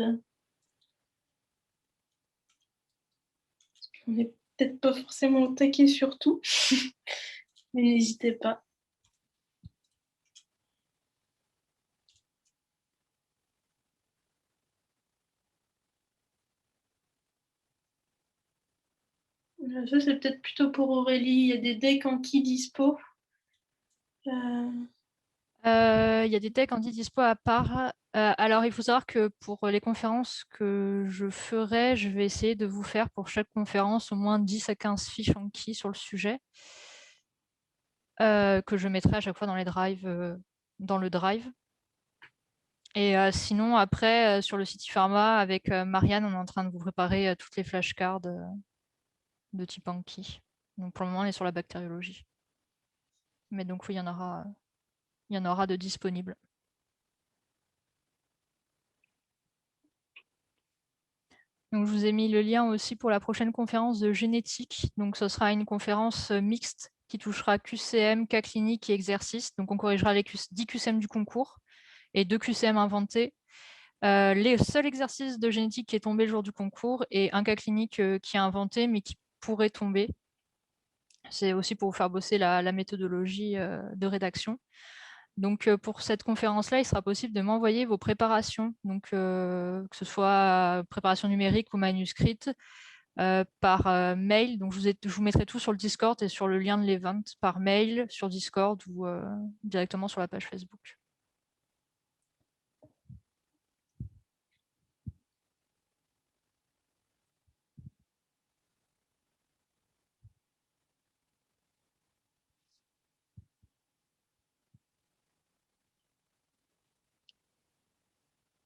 Speaker 1: On n'est peut-être pas forcément au taquet sur tout, mais n'hésitez pas. Ça, c'est peut-être plutôt pour Aurélie. Il y a des decks Anki dispo.
Speaker 3: Il y a des decks anti-dispo à part. Alors, il faut savoir que pour les conférences que je ferai, je vais essayer de vous faire pour chaque conférence au moins 10 à 15 fiches Anki sur le sujet, que je mettrai à chaque fois dans les drives, dans le drive. Et sinon, après, sur le site Pharma, avec Marianne, on est en train de vous préparer toutes les flashcards de type Anki. Donc pour le moment, on est sur la bactériologie. Mais donc oui, il y en aura de disponibles. Donc je vous ai mis le lien aussi pour la prochaine conférence de génétique. Donc ce sera une conférence mixte qui touchera QCM, cas clinique et exercice. Donc on corrigera les 10 QCM du concours et 2 QCM inventés. Les seuls exercices de génétique qui est tombé le jour du concours et un cas clinique qui est inventé mais qui pourrait tomber. C'est aussi pour vous faire bosser la méthodologie de rédaction. Donc pour cette conférence-là, il sera possible de m'envoyer vos préparations, donc que ce soit préparation numérique ou manuscrite, par mail. Donc je vous mettrai tout sur le Discord et sur le lien de l'event par mail, sur Discord ou directement sur la page Facebook.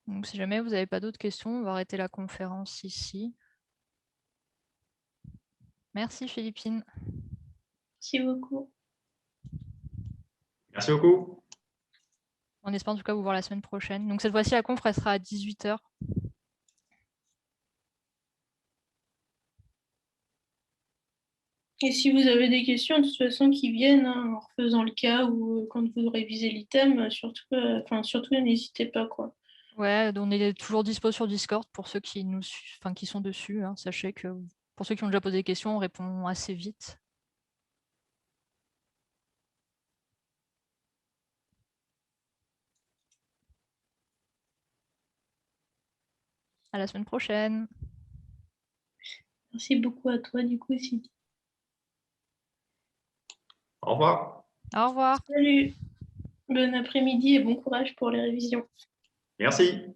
Speaker 3: Donc si jamais vous n'avez pas d'autres questions, on va arrêter la conférence ici. Merci Philippine.
Speaker 1: Merci beaucoup.
Speaker 7: Merci beaucoup.
Speaker 3: On espère en tout cas vous voir la semaine prochaine. Donc cette fois-ci, la conf sera à 18 h.
Speaker 1: Et si vous avez des questions, de toute façon, qui viennent hein, en refaisant le cas ou quand vous révisez l'item, surtout n'hésitez pas, quoi.
Speaker 3: Ouais, on est toujours dispo sur Discord pour ceux qui sont dessus. Hein. Sachez que pour ceux qui ont déjà posé des questions, on répond assez vite. À la semaine prochaine.
Speaker 1: Merci beaucoup à toi, du coup, Sidi.
Speaker 7: Au revoir.
Speaker 3: Au revoir.
Speaker 1: Salut. Bon après-midi et bon courage pour les révisions.
Speaker 7: Merci.